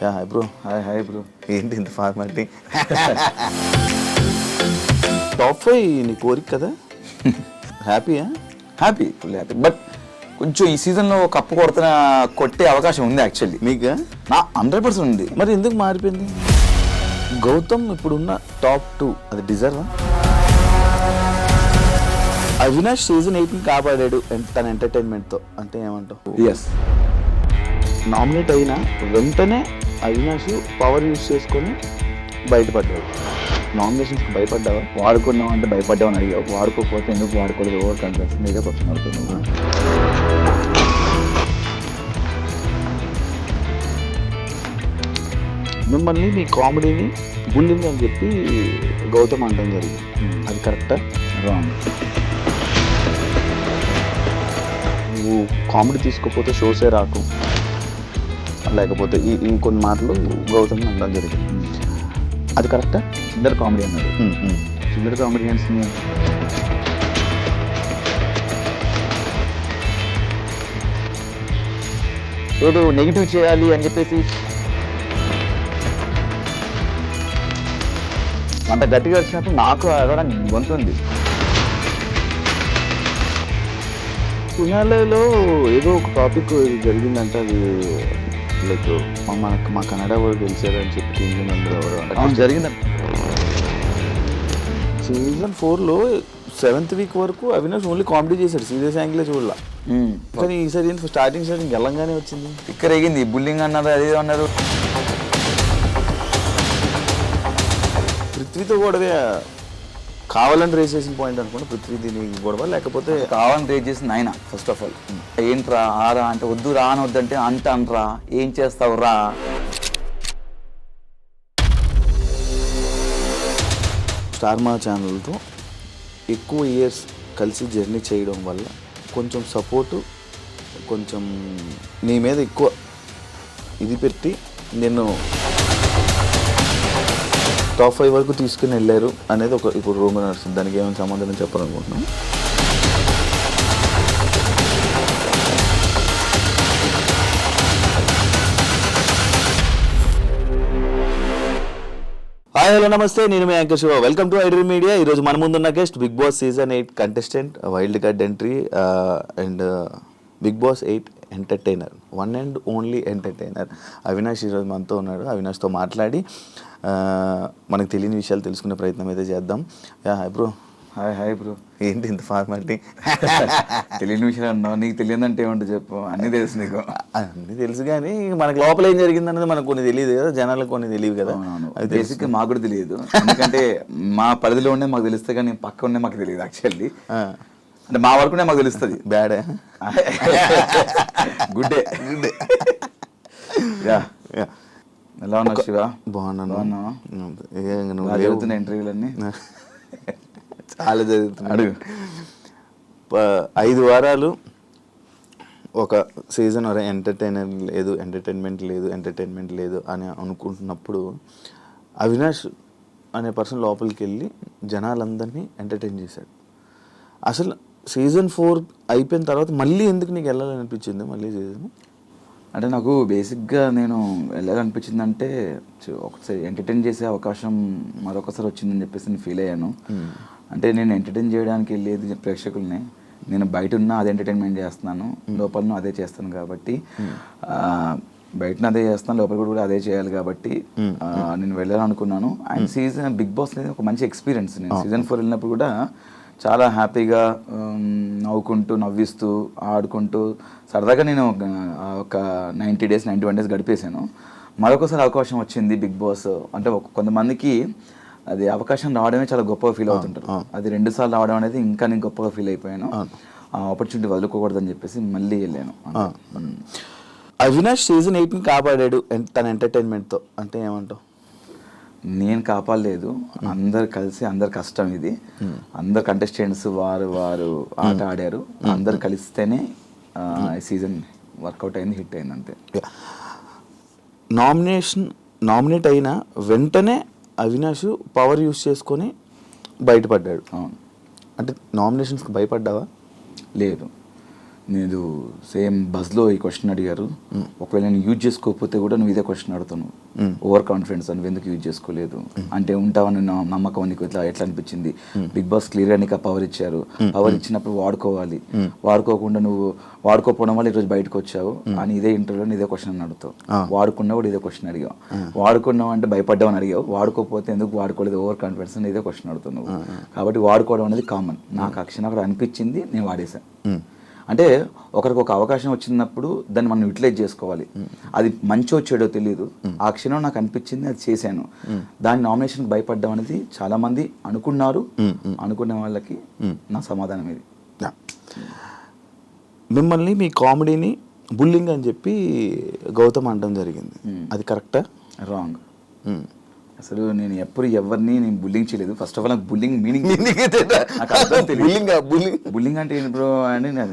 Hi bro. Hi bro. ఏంటి ఇంత formality? Top 5 నీ కోరిక కదా? హ్యాపీయా? Happy, full happy. బట్ కొంచెం ఈ సీజన్లో కప్పు కొట్టే అవకాశం ఉంది యాక్చువల్లీ. మీకు నా 100% ఉంది. మరి ఎందుకు మారిపోయింది? గౌతమ్ ఇప్పుడున్న టాప్ 2 అది డిజర్వా? అవినాష్ సీజన్ 8ని కాపాడాడు తన ఎంటర్టైన్మెంట్తో అంటే ఏమంటావు? ఎస్. నామినేట్ అయినా వెంటనే అవినాష్ పవర్ యూజ్ చేసుకొని బయటపడ్డాడు. నామినేషన్స్కి భయపడ్డావా? వాడుకున్నావు అంటే భయపడ్డావని అడిగావు. వాడుకోకపోతే ఎందుకు వాడుకోలేదు? ఓవర్ కాన్ఫిడెన్స్ మీదే క్వశ్చన్ అవుతుంది. మిమ్మల్ని మీ కామెడీని బుల్లింగ్ అని చెప్పి గౌతమ్ అనడం జరిగింది. అది కరెక్టా? రాంగ్. నువ్వు కామెడీ తీసుకోకపోతే షోసే రాకు, లేకపోతే ఇంకొన్ని మాటలు గౌతమ్ అనడం జరిగింది. అది కరెక్టా? చిల్లర కామెడీ అన్నారు. చిల్లర కామెడియన్స్ని ఏదో నెగిటివ్ చేయాలి అని చెప్పేసి అంత గట్టిగా వచ్చినప్పుడు నాకు అడగడానికి గొంతుంది. ఫినాలేలో ఏదో ఒక టాపిక్ జరిగిందంటే అది లైక్ మా కన్నడ వాళ్ళు గెలిచారని చెప్పి టీమ్ మెంబర్ జరిగిందంట. సీజన్ 4లో 7th వీక్ వరకు అవినాష్ ఓన్లీ కామెడీ చేశాడు, సీరియస్ యాంగిలే చూడాల. కానీ ఈసారి స్టార్టింగ్ గెలంగానే వచ్చింది. ఇక్కడ ఎగింది, బుల్లింగ్ అన్నారు, అదేదో అన్నారు. పృథ్వీతో గొడవే కావాలని రేస్ చేసిన పాయింట్ అనుకుంటే పృథ్వీ దీనికి గొడవ, లేకపోతే కావాలని రేస్ చేసింది ఆయన. ఫస్ట్ ఆఫ్ ఆల్ ఏంట్రా ఆరా అంటే వద్దు రా అని వద్దంటే అంటానరా, ఏం చేస్తావు రా. స్టార్ మా ఛానల్తో ఎక్కువ ఇయర్స్ కలిసి జర్నీ చేయడం వల్ల కొంచెం సపోర్టు, కొంచెం నీ మీద ఎక్కువ ఇది పెట్టి నిన్ను టాప్ 5 వరకు తీసుకుని వెళ్ళారు అనేది ఒక ఇప్పుడు రూమర్ నడుస్తుంది. దానికి ఏమైనా సమాధానం చెప్పాలనుకుంటున్నాను. హాయ్ హలో నమస్తే, నేను మీ anchor Shiva. Welcome to iDream media. ఈరోజు మన ముందున్న guest Bigg Boss season 8 contestant, wild card entry and Bigg Boss 8 entertainer, one and only entertainer Avinash ఈరోజు మనతో ఉన్నాడు. అవినాష్తో మాట్లాడి మనకు తెలియని విషయాలు తెలుసుకునే ప్రయత్నం అయితే చేద్దాం. Hi bro. Hi bro. ఏంటి ఇంత ఫార్మాలిటీ? తెలియని విషయాలు అన్నావు. నీకు తెలియదంటే ఏమంటే చెప్పు. అన్నీ తెలుసు నీకు. అన్నీ తెలుసు కానీ మనకు లోపల ఏం జరిగింది అనేది మనకు కొన్ని తెలియదు కదా, జనాలకు కొన్ని తెలియదు కదా. అది బేసిక్గా మాకు కూడా తెలియదు. ఎందుకంటే మా పరిధిలో ఉండే మాకు తెలుస్తే కానీ పక్క ఉండే మాకు తెలియదు యాక్చువల్లీ. అంటే మా వరకునే మాకు తెలుస్తుంది. బ్యాడే గుడ్డే. ఎలా ఉన్నావు శివ? బాగున్నాను. జరుగుతున్న ఇంటర్వ్యూలన్నీ చాలా జరుగుతున్నాడు. 5 వారాలు ఒక సీజన్ ఎంటర్టైన్మెంట్ లేదు అని అనుకుంటున్నప్పుడు అవినాష్ అనే పర్సన్ లోపలికి వెళ్ళి జనాలందరినీ ఎంటర్టైన్ చేశాడు. అసలు సీజన్ 4 అయిపోయిన తర్వాత మళ్ళీ ఎందుకు నీకు వెళ్ళాలనిపించింది మళ్ళీ సీజన్? అంటే నాకు బేసిక్గా నేను వెళ్ళాలనిపించిందంటే ఒకసారి ఎంటర్టైన్ చేసే అవకాశం మరొకసారి వచ్చిందని చెప్పేసి నేను ఫీల్ అయ్యాను. అంటే నేను ఎంటర్టైన్ చేయడానికి వెళ్ళేది ప్రేక్షకుల్ని, నేను బయట ఉన్నా అదే ఎంటర్టైన్మెంట్ చేస్తున్నాను, లోపల అదే చేస్తాను కాబట్టి బయటన అదే చేస్తాను, లోపల కూడా అదే చేయాలి కాబట్టి నేను వెళ్ళాలనుకున్నాను. అండ్ సీజన్ బిగ్ బాస్ అనేది ఒక మంచి ఎక్స్పీరియన్స్. నేను సీజన్ 4 వెళ్ళినప్పుడు కూడా చాలా హ్యాపీగా నవ్వుకుంటూ నవ్విస్తూ ఆడుకుంటూ సరదాగా నేను ఒక 90 days 91 days గడిపేశాను. మరొకసారి అవకాశం వచ్చింది బిగ్ బాస్ అంటే కొంతమందికి అది అవకాశం రావడమే చాలా గొప్పగా ఫీల్ అవుతుంటారు. అది 2 సార్లు రావడం అనేది ఇంకా నేను గొప్పగా ఫీల్ అయిపోయాను. ఆ ఆపర్చునిటీ వదులుకోకూడదని చెప్పేసి మళ్ళీ వెళ్ళాను. అవినాష్ సీజన్ 8ని కాపాడాడు తన ఎంటర్టైన్మెంట్తో అంటే ఏమంటావు? నేను కాపాడలేదు, అందరు కలిసి, అందరు కష్టం ఇది. అందరు కంటెస్టెంట్స్ వారు ఆట ఆడారు, అందరు కలిస్తేనే ఈ సీజన్ వర్కౌట్ అయింది, హిట్ అయింది అంతే. నామినేట్ అయిన వెంటనే అవినాష్ పవర్ యూజ్ చేసుకొని బయటపడ్డాడు. అవును. అంటే నామినేషన్స్కి భయపడ్డావా? లేదు, నేను సేమ్ బస్లో ఈ క్వశ్చన్ అడిగారు. ఒకవేళ నేను యూజ్ చేసుకోకపోతే కూడా నువ్వు ఇదే క్వశ్చన్ అడుగుతాను, ఓవర్ కాన్ఫిడెన్స్ నువ్వు ఎందుకు యూజ్ చేసుకోలేదు అంటే ఉంటావని నమ్మకం నీకు ఎట్లా అనిపించింది? బిగ్ బాస్ క్లియర్గా నీకు ఆ పవర్ ఇచ్చారు, పవర్ ఇచ్చినప్పుడు వాడుకోవాలి, వాడుకోకుండా నువ్వు వాడుకోకపోవడం వల్ల ఈరోజు బయటకు వచ్చావు అని ఇదే ఇంటర్వ్యూలో ఇదే క్వశ్చన్ అని అడుగుతావు. వాడుకున్నా కూడా ఇదే క్వశ్చన్ అడిగావు. వాడుకున్నావు అంటే భయపడ్డావు అని అడిగావు, వాడుకోకపోతే ఎందుకు వాడుకోలేదు ఓవర్ కాన్ఫిడెన్స్ అని ఇదే క్వశ్చన్ అడుగుతున్నావు. కాబట్టి వాడుకోవడం అనేది కామన్. నాకు ఆ క్షణం అక్కడ అనిపించింది, నేను వాడేశాను. అంటే ఒకరికి ఒక అవకాశం వచ్చినప్పుడు దాన్ని మనం యూటిలైజ్ చేసుకోవాలి. అది మంచో చెడో తెలియదు, ఆ క్షణం నాకు అనిపించింది, అది చేశాను. దాని నామినేషన్కి భయపడ్డం అనేది చాలా మంది అనుకున్నారు. అనుకునే వాళ్ళకి నా సమాధానం ఇది. మిమ్మల్ని మీ కామెడీని బుల్లింగ్ అని చెప్పి గౌతమ్ అనడం జరిగింది, అది కరెక్టా? రాంగ్. అసలు నేను ఎప్పుడు ఎవరిని నేను బుల్లింగ్ చేయలేదు. ఫస్ట్ ఆఫ్ ఆల్ నాకు బుల్లింగ్ మీనింగ్ బుల్లింగ్ అంటే ఏంటి బ్రో అంటే,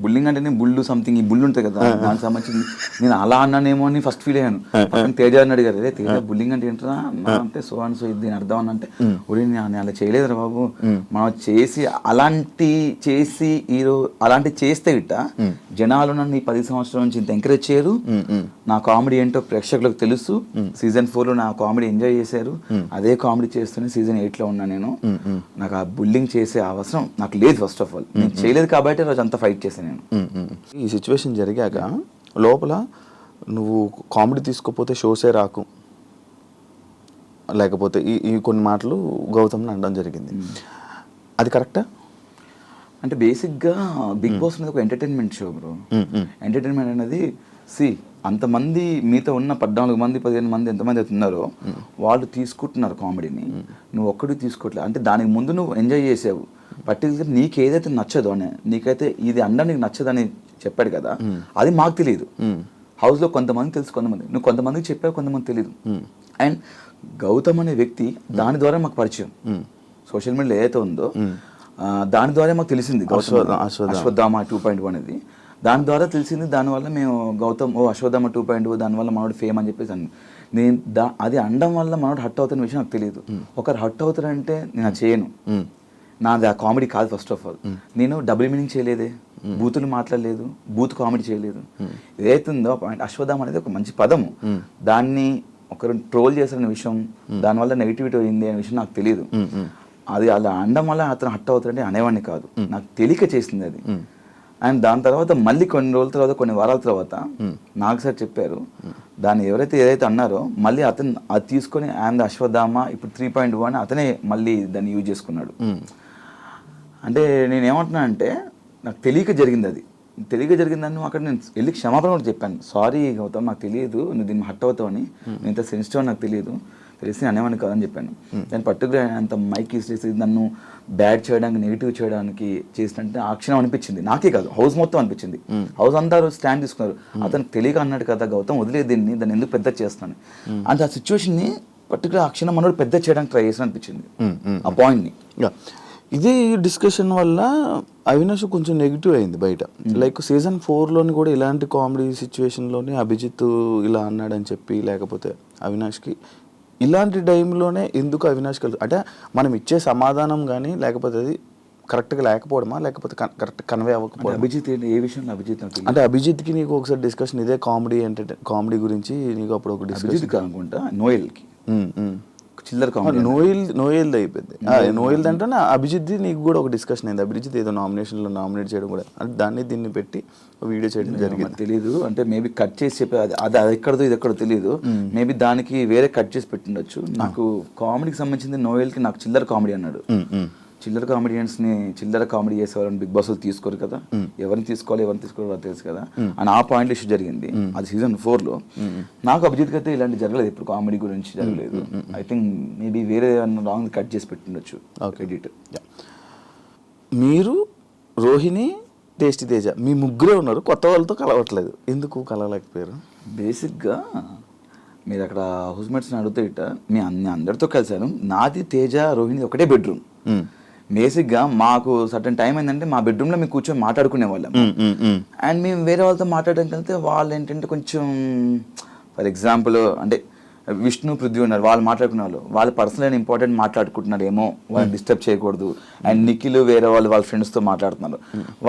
బుల్లింగ్ అంటే నేను బుల్లు సంథింగ్ ఈ బుల్లు ఉంటుంది కదా, దానికి సంబంధించి నేను అలా అన్నానేమో అని ఫస్ట్ ఫీల్ అయ్యాను. తేజ అని అడిగారు, అదే తేజ బుల్లింగ్ అంటే ఏంటరా అంటే సో అండ్ సో ఇది దీని అర్థం అని అంటే, ఒరే నేను అలా చేయలేదురా బాబు, మనం చేసి అలాంటి చేస్తే ఇట్ట జనాలు నన్ను ఈ 10 సంవత్సరాల నుంచి ఇంత ఎంకరేజ్ చేయరు. నా కామెడీ ఏంటో ప్రేక్షకులకు తెలుసు. సీజన్ 4లో నా కామెడీ ఎంజాయ్ చేశారు, అదే కామెడీ చేస్తూనే సీజన్ 8లో ఉన్నా నేను. నాకు ఆ బుల్లింగ్ చేసే అవసరం నాకు లేదు. ఫస్ట్ ఆఫ్ ఆల్ నేను చేయలేదు కాబట్టి రోజు అంతా ఫైట్ చేశాను నేను. ఈ సిచ్యువేషన్ జరిగాక లోపల నువ్వు కామెడీ తీసుకోపోతే షోసే రాకు, లేకపోతే ఈ కొన్ని మాటలు గౌతమ్ని అనడం జరిగింది, అది కరెక్టా? అంటే బేసిక్గా బిగ్ బాస్ అనేది ఒక ఎంటర్టైన్మెంట్ షో బ్రో. ఎంటర్టైన్మెంట్ అనేది అంతమంది మీతో ఉన్న 14 మంది 15 మంది ఎంతమంది అయితే ఉన్నారో వాళ్ళు తీసుకుంటున్నారు కామెడీని, నువ్వు ఒక్కడికి తీసుకోవట్లేదు. అంటే దానికి ముందు నువ్వు ఎంజాయ్ చేసావు. పర్టికులర్ నీకు ఏదైతే నచ్చదో అని, నీకైతే ఇది అనడం నీకు నచ్చదని చెప్పాడు కదా, అది మాకు తెలియదు. హౌస్లో కొంతమంది తెలుసు, నువ్వు కొంతమందికి చెప్పావు, కొంతమంది తెలియదు. అండ్ గౌతమ్ అనే వ్యక్తి దాని ద్వారా మాకు పరిచయం, సోషల్ మీడియాలో ఏదైతే ఉందో దాని ద్వారా మాకు తెలిసింది. అశ్వత్థామ 2.1 అనేది దాని ద్వారా తెలిసింది. దానివల్ల మేము గౌతమ్ అశ్వత్థామ 2.0 దానివల్ల మనోడు ఫేమ్ అని చెప్పేసి నేను అది అనడం వల్ల మనోడు హట్ అవుతున్న విషయం నాకు తెలియదు. ఒకరు హట్ అవుతారంటే నేను అది చేయను, నాది ఆ కామెడీ కాదు. ఫస్ట్ ఆఫ్ ఆల్ నేను డబుల్ మీనింగ్ చేయలేదే, బూతులు మాట్లాడలేదు, బూత్ కామెడీ చేయలేదు. ఏదైతుందో పాయింట్ అశ్వత్థామ అనేది ఒక మంచి పదము, దాన్ని ఒకరు ట్రోల్ చేసిన విషయం, దానివల్ల నెగిటివిటీ అయింది అనే విషయం నాకు తెలియదు. అది అలా అనడం వల్ల అతను హట్ అవుతాడంటే అనేవాడిని కాదు, నాకు తెలియక చేసింది అది. అండ్ దాని తర్వాత మళ్ళీ కొన్ని రోజుల తర్వాత కొన్ని వారాల తర్వాత నాకు సార్ చెప్పారు, దాన్ని ఏదైతే అన్నారో మళ్ళీ అతను అది తీసుకొని ఆయన అశ్వత్థామ ఇప్పుడు 3.1 అతనే మళ్ళీ దాన్ని యూజ్ చేసుకున్నాడు. అంటే నేను ఏమంటున్నా అంటే నాకు తెలియక జరిగింది, అది తెలియక జరిగిందని అక్కడ నేను వెళ్ళి క్షమాపణ కూడా చెప్పాను. సారీ గౌతమ్, నాకు తెలియదు నువ్వు దీన్ని హట్ అవుతావని, నేను ఇంత సెన్సిటివ్ అని నాకు తెలిసి అనేవాడిని కాదని చెప్పాను. దాన్ని పర్టికులర్ అంత మైక్ చేసి నన్ను బ్యాడ్ చేయడానికి నెగిటివ్ చేయడానికి చేసినట్టు ఆ క్షణం అనిపించింది. నాకే కాదు, హౌస్ మొత్తం అనిపించింది. హౌస్ అంతా స్టాండ్ తీసుకున్నారు. అతను తెలియక అన్నాడు కదా గౌతమ్, వదిలేదు దాన్ని ఎందుకు పెద్ద చేస్తాను అంటే ఆ సిచ్యువేషన్ని పర్టికులర్ ఆ క్షణం మనోడు పెద్ద చేయడానికి ట్రై చేసిన అనిపించింది ఆ పాయింట్ని. ఇదే డిస్కషన్ వల్ల అవినాష్ కొంచెం నెగిటివ్ అయింది బయట. లైక్ సీజన్ 4లోని కూడా ఇలాంటి కామెడీ సిచ్యువేషన్లోనే అభిజిత్ ఇలా అన్నాడని చెప్పి, లేకపోతే అవినాష్కి ఇలాంటి టైంలోనే ఎందుకు అవినాష్ అంటే మనం ఇచ్చే సమాధానం కానీ లేకపోతే అది కరెక్ట్గా లేకపోవడమా, లేకపోతే కరెక్ట్ కన్వే అవ్వకపోవడం? అభిజిత్ ఏ విషయంలో అభిజిత్ అంటే అభిజిత్కి నీకు ఒకసారి డిస్కషన్ ఇదే కామెడీ గురించి నీకు అప్పుడు ఒక డిస్కషన్ అనుకుంటా, నోయల్కి చిల్లర నోయల్ది అయిపోయింది. నోయల్ది అంటే అభిజిత్ నీకు కూడా ఒక డిస్కషన్ అయింది. అభిజిత్ ఏదో నామినేషన్లో నామినేట్ చేయడం కూడా, అంటే దాన్ని దీన్ని పెట్టి వీడియో చేయడం జరిగింది. తెలీదు అంటే మేబీ కట్ చేసి చెప్పే అది ఎక్కడదో ఇది ఎక్కడో తెలియదు. మేబీ దానికి వేరే కట్ చేసి పెట్టిండొచ్చు. నాకు కామెడీకి సంబంధించింది నోయల్కి నాకు చిల్లర కామెడీ అన్నాడు. చిల్లర కామెడియన్స్ని చిల్లర కామెడీ చేసేవాళ్ళని బిగ్ బాస్ తీసుకోరు కదా, ఎవరిని తీసుకోవాలి ఎవరిని తీసుకోవాలి తెలుసు కదా అని ఆ పాయింట్ ఇష్యూ జరిగింది. అది సీజన్ 4లో. నాకు అభిజిత్ అయితే ఇలాంటి జరగలేదు, ఇప్పుడు కామెడీ గురించి జరగలేదు. ఐ థింక్ మేబీ వేరే రాంగ్ కట్ చేసి పెట్టిండొచ్చు ఎడిట్. మీరు రోహిణి టేస్టీ తేజ మీ ముగ్గురే ఉన్నారు, కొత్త వాళ్ళతో కలవట్లేదు, ఎందుకు కలవలేకపోయారు? బేసిక్గా మీరు అక్కడ హౌస్మేట్స్ని అడిగితే ఇట్ట అందరితో కలిశాను. నాది తేజ రోహిణి ఒకటే బెడ్రూమ్. బేసిక్గా మాకు సర్టన్ టైం ఏంటంటే మా బెడ్రూమ్లో మేము కూర్చొని మాట్లాడుకునే వాళ్ళం. అండ్ మేము వేరే వాళ్ళతో మాట్లాడడానికి వెళ్తే వాళ్ళు ఏంటంటే కొంచెం ఫర్ ఎగ్జాంపుల్ అంటే విష్ణు పృథ్వీ ఉన్నారు, వాళ్ళు మాట్లాడుకున్న వాళ్ళు పర్సనల్ అండ్ ఇంపార్టెంట్ మాట్లాడుకుంటున్నారు ఏమో, వాళ్ళని డిస్టర్బ్ చేయకూడదు. అండ్ నిఖిల్ వేరే వాళ్ళ ఫ్రెండ్స్తో మాట్లాడుతున్నారు,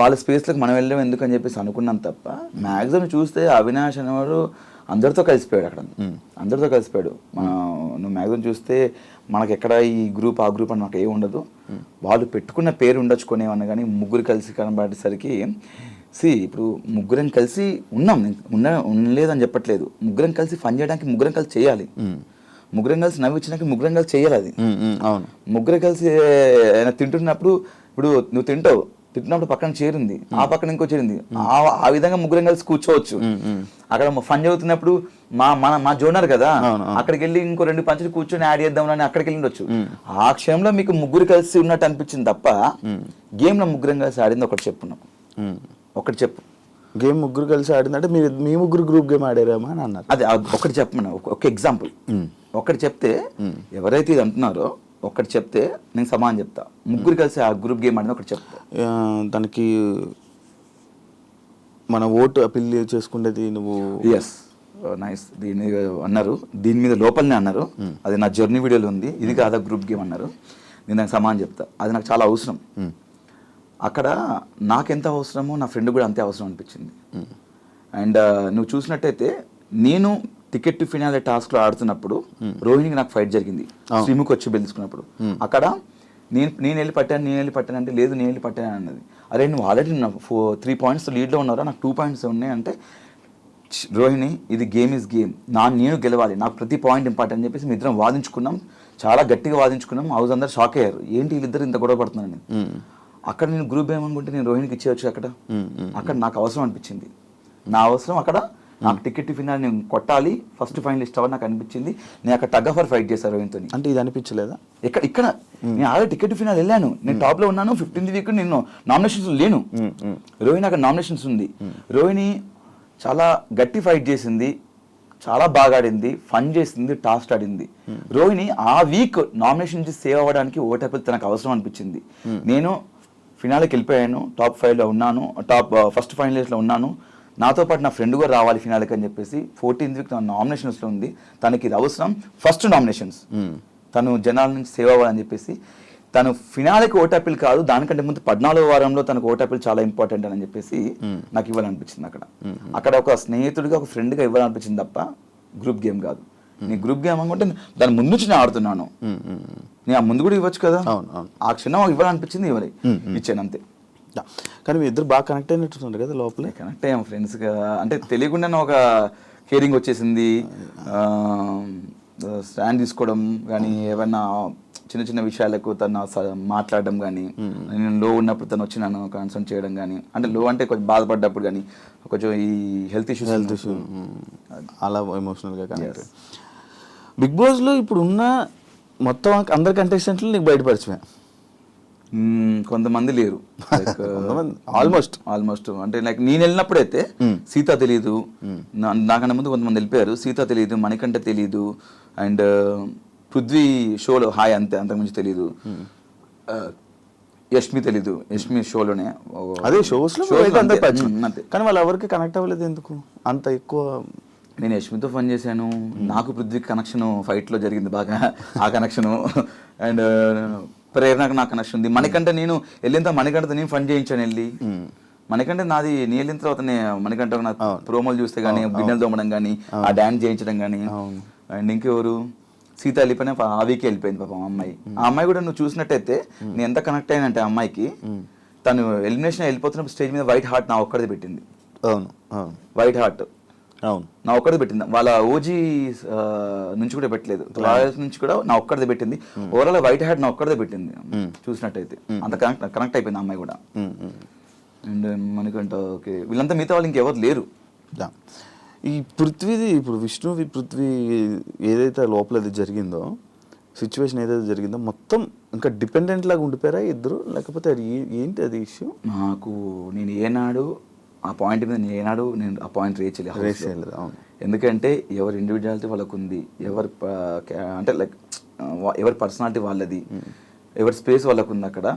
వాళ్ళ స్పేస్లోకి మనం వెళ్ళడం ఎందుకు అని చెప్పేసి అనుకున్నాం తప్ప మ్యాక్సిమం చూస్తే అవినాష్ అనేవాడు అందరితో కలిసిపోయాడు. అక్కడ అందరితో కలిసిపోయాడు. నువ్వు మ్యాక్సిమం చూస్తే మనకి ఎక్కడ ఈ గ్రూప్ ఆ గ్రూప్ అని నాకు ఏమి ఉండదు. వాళ్ళు పెట్టుకున్న పేరు ఉండొచ్చుకునేవన్నా కానీ ముగ్గురు కలిసి కనబడేసరికి ఇప్పుడు ముగ్గురం కలిసి ఉన్నాం, ఉండలేదని చెప్పట్లేదు. ముగ్గురం కలిసి ఫన్ చేయడానికి ముగ్గురం కలిసి చేయాలి, ముగ్గురం కలిసి నవ్వించడానికి ముగ్గురం కలిసి చేయాలి. అది అవును. ముగ్గురం కలిసి తింటున్నప్పుడు ఇప్పుడు నువ్వు తింటున్నప్పుడు పక్కన చేరింది, ఆ పక్కన ఇంకో చేరింది, ఆ విధంగా ముగ్గురం కలిసి కూర్చోవచ్చు. అక్కడ ఫన్ చదువుతున్నప్పుడు మా జోనర్ కదా, అక్కడికి వెళ్ళి ఇంకో 2 పంచులు కూర్చొని యాడ్ చేద్దామని అక్కడికి వెళ్ళొచ్చు. ఆ క్షణంలో మీకు ముగ్గురు కలిసి ఉన్నట్టు అనిపించింది తప్ప గేమ్ లో ముగ్గురం కలిసి ఆడింది ఒకటి చెప్పున్నాం. ఒకటి చెప్పు, గేమ్ ముగ్గురు కలిసి ఆడిందంటే మీ ముగ్గురు గ్రూప్ గేమ్ ఆడారేమో అని అన్నారు. అదే ఒకటి చెప్పమన్నా, ఒక ఎగ్జాంపుల్ ఒకటి చెప్తే ఎవరైతే ఇది అంటున్నారో ఒకటి చెప్తే నేను సమానం చెప్తా. ముగ్గురు కలిసి ఆ గ్రూప్ గేమ్ ఆడిన ఒకటి చెప్తా. దానికి మన ఓటు అపీల్ చేసుకునేది నువ్వు. Yes, nice. దీని అన్నారు, దీని మీద లోపలనే అన్నారు, అది నా జర్నీ వీడియోలో ఉంది, ఇది కాదా గ్రూప్ గేమ్ అన్నారు. నేను దానికి సమానం చెప్తా. అది నాకు చాలా అవసరం. అక్కడ నాకెంత అవసరమో నా ఫ్రెండ్ కూడా అంతే అవసరం అనిపించింది. అండ్ నువ్వు చూసినట్టయితే నేను టికెట్ టు ఫినాలే టాస్క్లో ఆడుతున్నప్పుడు రోహిణికి నాకు ఫైట్ జరిగింది, శ్రీముఖి వచ్చి బెలుచుకున్నప్పుడు. అక్కడ నేను వెళ్ళి పట్టాను అంటే లేదు నేను వెళ్ళి పట్టాను అన్నది. అరే నువ్వు ఆల్రెడీ 3 పాయింట్స్ లీడ్లో ఉన్నారా, నాకు 2 పాయింట్స్ ఉన్నాయి అంటే, రోహిణి ఇది గేమ్ ఈజ్ గేమ్, నేను గెలవాలి, నాకు ప్రతి పాయింట్ ఇంపార్టెంట్ అని చెప్పేసి మీ ఇద్దరం వాదించుకున్నాం, చాలా గట్టిగా వాదించుకున్నాం. హౌస్ అందరు షాక్ అయ్యారు, ఏంటి వీళ్ళిద్దరు ఇంత గొడవ పడుతున్నారని. అక్కడ నేను గ్రూప్ ఏమనుకుంటే నేను రోహిణికి ఇచ్చేయచ్చు. అక్కడ నాకు అవసరం అనిపించింది, నా అవసరం అక్కడ. నాకు టికెట్ ఫినాల్ నేను కొట్టాలి, ఫస్ట్ ఫైనలిస్ట్ అవ్వాలి నాకు అనిపించింది. నేను అక్కడ టగ్ ఆఫ్ వార్ ఫైట్ చేశాను రోహిణ్తో. అంటే ఇది అనిపించలేదా? ఇక్కడ నేను ఆల్రెడీ టికెట్ ఫినాల్ వెళ్ళాను, నేను టాప్ లో ఉన్నాను. 15th వీక్ నేను నామినేషన్స్ లేను. రోహిణి అక్కడ నామినేషన్స్ ఉంది. రోహిణి చాలా గట్టి ఫైట్ చేసింది, చాలా బాగా ఆడింది, ఫన్ చేసింది, టాస్క్ ఆడింది. రోహిణి ఆ వీక్ నామినేషన్ నుంచి సేవ్ అవ్వడానికి ఓటేపల్ తనకు అవసరం అనిపించింది. నేను ఫినాల్కి వెళ్ళిపోయాను, టాప్ 5లో ఉన్నాను, ఫస్ట్ ఫైనలిస్ట్లో ఉన్నాను. నాతో పాటు నా ఫ్రెండ్ కూడా రావాలి ఫినాల్కి అని చెప్పేసి 14th వీక్ నామినేషన్స్లో ఉంది. తనకి ఇది అవసరం, ఫస్ట్ నామినేషన్స్, తను జనాల నుంచి సేవ్ అవ్వాలని చెప్పేసి తను ఫినాల్కి ఓటాపిల్ కాదు, దానికంటే ముందు 14వ వారంలో తనకు ఓటాపిల్ చాలా ఇంపార్టెంట్ అని చెప్పేసి నాకు ఇవ్వాలనిపించింది. అక్కడ ఒక స్నేహితుడిగా ఒక ఫ్రెండ్గా ఇవ్వాలనిపించింది తప్ప గ్రూప్ గేమ్ కాదు. నీ గ్రూప్ గేమ్ అనుకుంటే దాని ముందు నుంచి నేను ఆడుతున్నాను, నేను ఆ ముందు కూడా ఇవ్వచ్చు కదా. ఆ క్షణం ఇవ్వాలనిపించింది, ఇచ్చాను అంతే. కానీ మీ ఇద్దరు బాగా కనెక్ట్ అయినట్టున్నారు కదా లోపలే. కనెక్ట్ అయ్యాము ఫ్రెండ్స్ కదా, అంటే తెలియకుండానే ఒక కేరింగ్ వచ్చేసింది. స్టాండ్ తీసుకోవడం కానీ, ఏమైనా చిన్న చిన్న విషయాలకు తను మాట్లాడడం కానీ, నేను లో ఉన్నప్పుడు తను వచ్చి నన్ను కన్సర్న్ చేయడం కానీ, అంటే లో అంటే కొంచెం బాధపడ్డప్పుడు కానీ, కొంచెం ఈ హెల్త్ ఇష్యూస్ అలా ఎమోషనల్గా కనెక్ట్. బిగ్ బాస్లో ఇప్పుడు ఉన్న మొత్తం అందరి కంటెస్టెంట్లు నీకు బయటపరిచమే. కొంతమంది లేరు, ఆల్మోస్ట్ అంటే లైక్ నేను వెళ్ళినప్పుడైతే సీత తెలీదు, నాకన్నా ముందు కొంతమంది వెళ్ళిపోయారు. సీత తెలీదు, మణికంఠ తెలీదు, అండ్ పృథ్వీ షోలో హాయ్ అంతే, అంతకుమించి తెలీదు. యష్మి తెలీదు, యష్మి షోలోనే అదే షోస్లో కానీ వాళ్ళు ఎవరికి కనెక్ట్ అవ్వలేదు ఎందుకు అంత ఎక్కువ. నేను యష్మితో ఫన్ చేశాను, నాకు పృథ్వీకి కనెక్షన్ ఫైట్లో జరిగింది బాగా, ఆ కనెక్షను. అండ్ ప్రేరణకు నాకు కనెక్షన్ ఉంది. మణికంఠ నేను వెళ్ళిన మణికంఠతో నేను ఫన్ చేయించాను వెళ్ళి. మణికంఠ నాది నేను వెళ్ళిన తర్వాత మణికంఠ నా ప్రోమోలు చూస్తే కానీ, గిన్నెలు తోమడం కానీ, ఆ డాన్స్ చేయించడం కానీ. అండ్ ఇంకెవరు, సీత వెళ్ళిపోయినా ఆ వీకే వెళ్ళిపోయింది పాపం అమ్మాయి. ఆ అమ్మాయి కూడా నువ్వు చూసినట్టయితే నేను ఎంత కనెక్ట్ అయ్యానంటే ఆ అమ్మాయికి, తను ఎలిమినేషన్ వెళ్ళిపోతున్నప్పుడు స్టేజ్ మీద వైట్ హార్ట్ నా ఒక్కడిది పెట్టింది. వైట్ హార్ట్ నా ఒక్కడిది పెట్టింది, వాళ్ళ ఓజీ నుంచి కూడా పెట్టలేదు, రాయల్స్ నుంచి కూడా నా ఒక్కడిది పెట్టింది. ఓవరాల్ వైట్ హార్ట్ నా ఒక్కడిదే పెట్టింది చూసినట్టయితే. అంత కనెక్ట్ అయిపోయింది అమ్మాయి కూడా. అండ్ మనకంట ఓకే, వీళ్ళంతా మిగతా వాళ్ళు ఇంకెవరు లేరు. ఈ పృథ్వీది ఇప్పుడు పృథ్వీ ఏదైతే లోపల అది జరిగిందో, సిచ్యువేషన్ ఏదైతే జరిగిందో మొత్తం ఇంకా డిపెండెంట్ లాగా ఉండిపోయారా ఇద్దరు, లేకపోతే అది ఏంటి అది ఇష్యూ? నాకు నేను ఏనాడు ఆ పాయింట్ మీద నేను ఆ పాయింట్ రేస్ చేయలేదు. ఎందుకంటే ఎవరి ఇండివిజువాలిటీ వాళ్ళకు ఉంది, అంటే లైక్ ఎవరి పర్సనాలిటీ వాళ్ళది, ఎవరి స్పేస్ వాళ్ళకు ఉంది. అక్కడ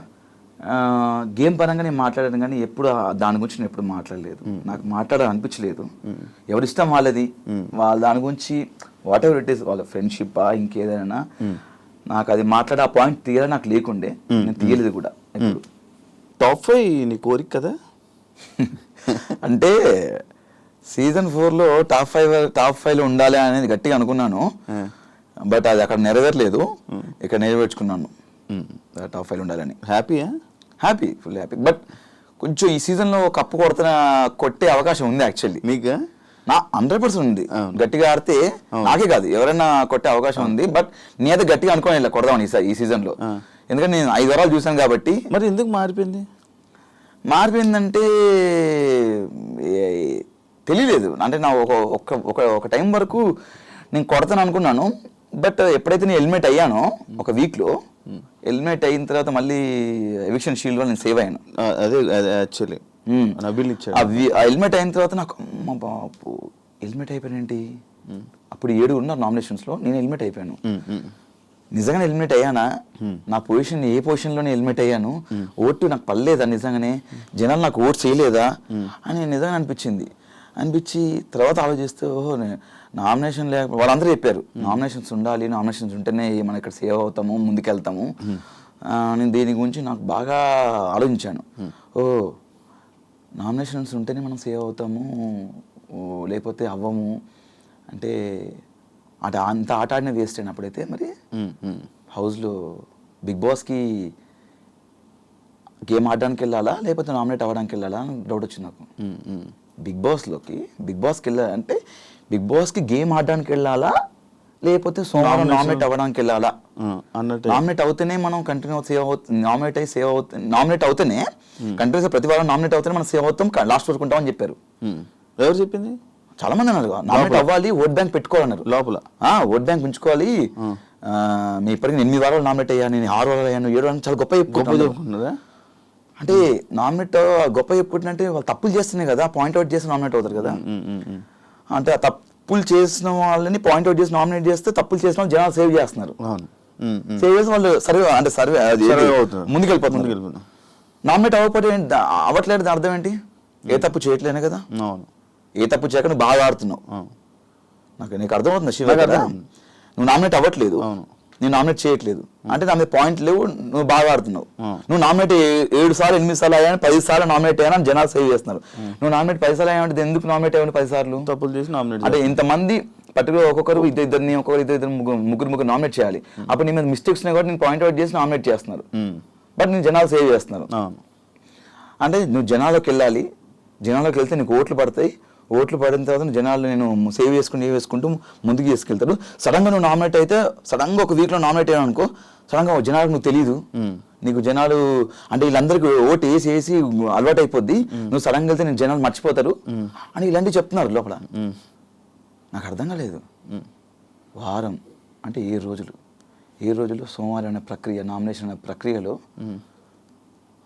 గేమ్ పరంగా నేను మాట్లాడాను కానీ ఎప్పుడు దాని గురించి నేను ఎప్పుడు మాట్లాడలేదు. నాకు మాట్లాడాలనిపించలేదు. ఎవరిష్టం వాళ్ళది, వాళ్ళ దాని గురించి వాట్ ఎవర్ ఇట్ ఈస్, వాళ్ళ ఫ్రెండ్షిప్ ఇంకేదైనా నాకు అది మాట్లాడే ఆ పాయింట్ తీయాలని నాకు లేకుండే, నేను తీయలేదు కూడా ఎప్పుడు. టాప్ 5 నీ కోరిక కదా? అంటే సీజన్ 4లో టాప్ 5లో ఉండాలి అనేది గట్టిగా అనుకున్నాను. బట్ అది అక్కడ నెరవేరలేదు, ఇక్కడ నెరవేర్చుకున్నాను టాప్ 5లో ఉండాలని. Happy, full happy. బట్ కొంచెం ఈ సీజన్లో కప్పు కొట్టే అవకాశం ఉంది యాక్చువల్లీ. మీకు నా 100% ఉంది. గట్టిగా ఆడితే నాకే కాదు ఎవరైనా కొట్టే అవకాశం ఉంది. బట్ నేనైతే గట్టిగా అనుకోని ఇలా కొడదామని ఈ సీజన్లో, ఎందుకంటే నేను 5 వారాలు చూసాను కాబట్టి. మరి ఎందుకు మారిపోయిందంటే తెలియలేదు. అంటే నా ఒక టైం వరకు నేను కొడతాను అనుకున్నాను. బట్ ఎప్పుడైతే నేను ఎలిమినేట్ అయ్యానో ఒక వీక్లో, ఎలిమినేట్ అయిన తర్వాత మళ్ళీ ఎవిక్షన్ షీల్డ్లో నేను సేవ్ అయ్యాను. అదే యాక్చువల్లీ ఎలిమినేట్ అయిన తర్వాత నాకు అమ్మ బాబు ఎలిమినేట్ అయిపోయానేంటి. అప్పుడు 7 ఉన్నారు నామినేషన్స్లో, నేను ఎలిమినేట్ అయిపోయాను. నిజంగానే ఎలిమినేట్ అయ్యానా? నా పొజిషన్ ఏ పొజిషన్లోనే ఎలిమినేట్ అయ్యాను? ఓటు నాకు పర్లేదా నిజంగానే? జనాలు నాకు ఓటు చేయలేదా అని నిజంగా అనిపించి తర్వాత ఆలోచిస్తే ఓహో నామినేషన్ లేకపోతే వాళ్ళందరూ చెప్పారు నామినేషన్స్ ఉండాలి, నామినేషన్స్ ఉంటేనే మనం ఇక్కడ సేవ్ అవుతాము, ముందుకెళ్తాము. నేను దీని గురించి నాకు బాగా ఆలోచించాను. నామినేషన్స్ ఉంటేనే మనం సేవ్ అవుతాము, లేకపోతే అవ్వము అంటే అంత ఆట ఆడిన వేస్ట్ అయిన అప్పుడైతే మరి హౌస్లో బిగ్ బాస్కి గేమ్ ఆడడానికి వెళ్ళాలా లేకపోతే నామినేట్ అవ్వడానికి వెళ్ళాలా అని డౌట్ వచ్చింది నాకు. బిగ్ బాస్కి వెళ్ళాలంటే బిగ్ బాస్కి గేమ్ ఆడడానికి వెళ్ళాలా లేకపోతే సోమవారం నామినేట్ అవ్వడానికి వెళ్ళాలా? నామినేట్ అవుతేనే మనం కంటిన్యూ సేవ్ అవుతుంది, నామినేట్ అవుతేనే కంటిన్యూస్ ప్రతి వారం నామినేట్ అవుతేనే మనం సేవ్ అవుతాం, లాస్ట్ వరకు ఉంటాం అని చెప్పారు. ఎవరు చెప్పింది? చాలా మంది అన్నారు నామినేట్ అవ్వాలి, ఓట్ బ్యాంక్ పెట్టుకోవాలన్నారు లోపల. ఓట్ బ్యాంక్ పెంచుకోవాలి, మీ ఇప్పటికీ 8 వారాలు నామినేట్ అయ్యాను, నేను 6 వారాలు అయ్యాను, 7 వారాలు, చాలా గొప్ప చెప్పుకుంటున్నారా? అంటే నామినేట్ గొప్ప చెప్పుకుంటుంటే వాళ్ళు తప్పులు చేస్తున్నాయి కదా, పాయింట్అవుట్ చేసి నామినేట్ అవుతారు కదా. అంటే ఆ తప్పులు చేసిన వాళ్ళని పాయింట్అవుట్ చేసి నామినేట్ చేస్తే తప్పులు చేసిన వాళ్ళు జనాలు సేవ్ చేస్తున్నారు. సేవ్ చేసిన వాళ్ళు సర్వే ముందుకెళ్ళిపోతున్నారు. నామినేట్ అవ్వట్లేదు అర్థం ఏంటి? ఏ తప్పు చేయట్లేనే కదా. ఏ తప్పు చేయక నువ్వు బాగా ఆడుతున్నావు. నీకు అర్థమవుతుంది శివ కదా, నువ్వు నామినేట్ అవ్వట్లేదు, నేను నామినేట్ చేయట్లేదు అంటే నా మీద పాయింట్ లేవు, నువ్వు బాగా ఆడుతున్నావు. నువ్వు నామినేట్ 7 సార్లు 8 సార్లు అయ్యాను, 10 సార్లు నామినేట్ అయ్యాను జనాలు సేవ్ చేస్తున్నారు. నువ్వు నామినేట్ 10 సార్లు అయ్యానంటే ఎందుకు నామినేట్ అయ్యాను 10 సార్లు? తప్పులు చేసి నామినేట్ అంటే ఇంతమంది పర్టికులర్ ఒక్కొక్కరు ఇద్దరు ముగ్గురు నామినేట్ చేయాలి. అప్పుడు నీ మీద మిస్టేక్స్ ఉన్నాయి కాబట్టి నేను పాయింట్అవుట్ చేసి నామినేట్ చేస్తున్నారు, బట్ నేను జనాలు సేవ్ చేస్తున్నారు. అంటే నువ్వు జనాల్లోకి వెళ్ళాలి, జనాల్లోకి వెళ్తే నీకు ఓట్లు పడతాయి, ఓట్లు పడిన తర్వాత జనాలు నేను సేవ్ చేసుకుంటూ ముందుకు తీసుకెళ్తారు. సడన్గా నువ్వు నామినేట్ అయితే, సడన్గా ఒక వీక్లో నామినేట్ అయ్యాను అనుకో, సడన్గా జనాలకు నువ్వు తెలియదు, నీకు జనాలు అంటే వీళ్ళందరికీ ఓటు వేసి అలవాటు అయిపోద్ది, నువ్వు సడన్గా వెళ్తే నేను జనాలు మర్చిపోతారు అని ఇలాంటివి చెప్తున్నారు లోపల. నాకు అర్థం కాలేదు. వారం అంటే 7 రోజులు సోమవారం అనే ప్రక్రియ, నామినేషన్ అనే ప్రక్రియలో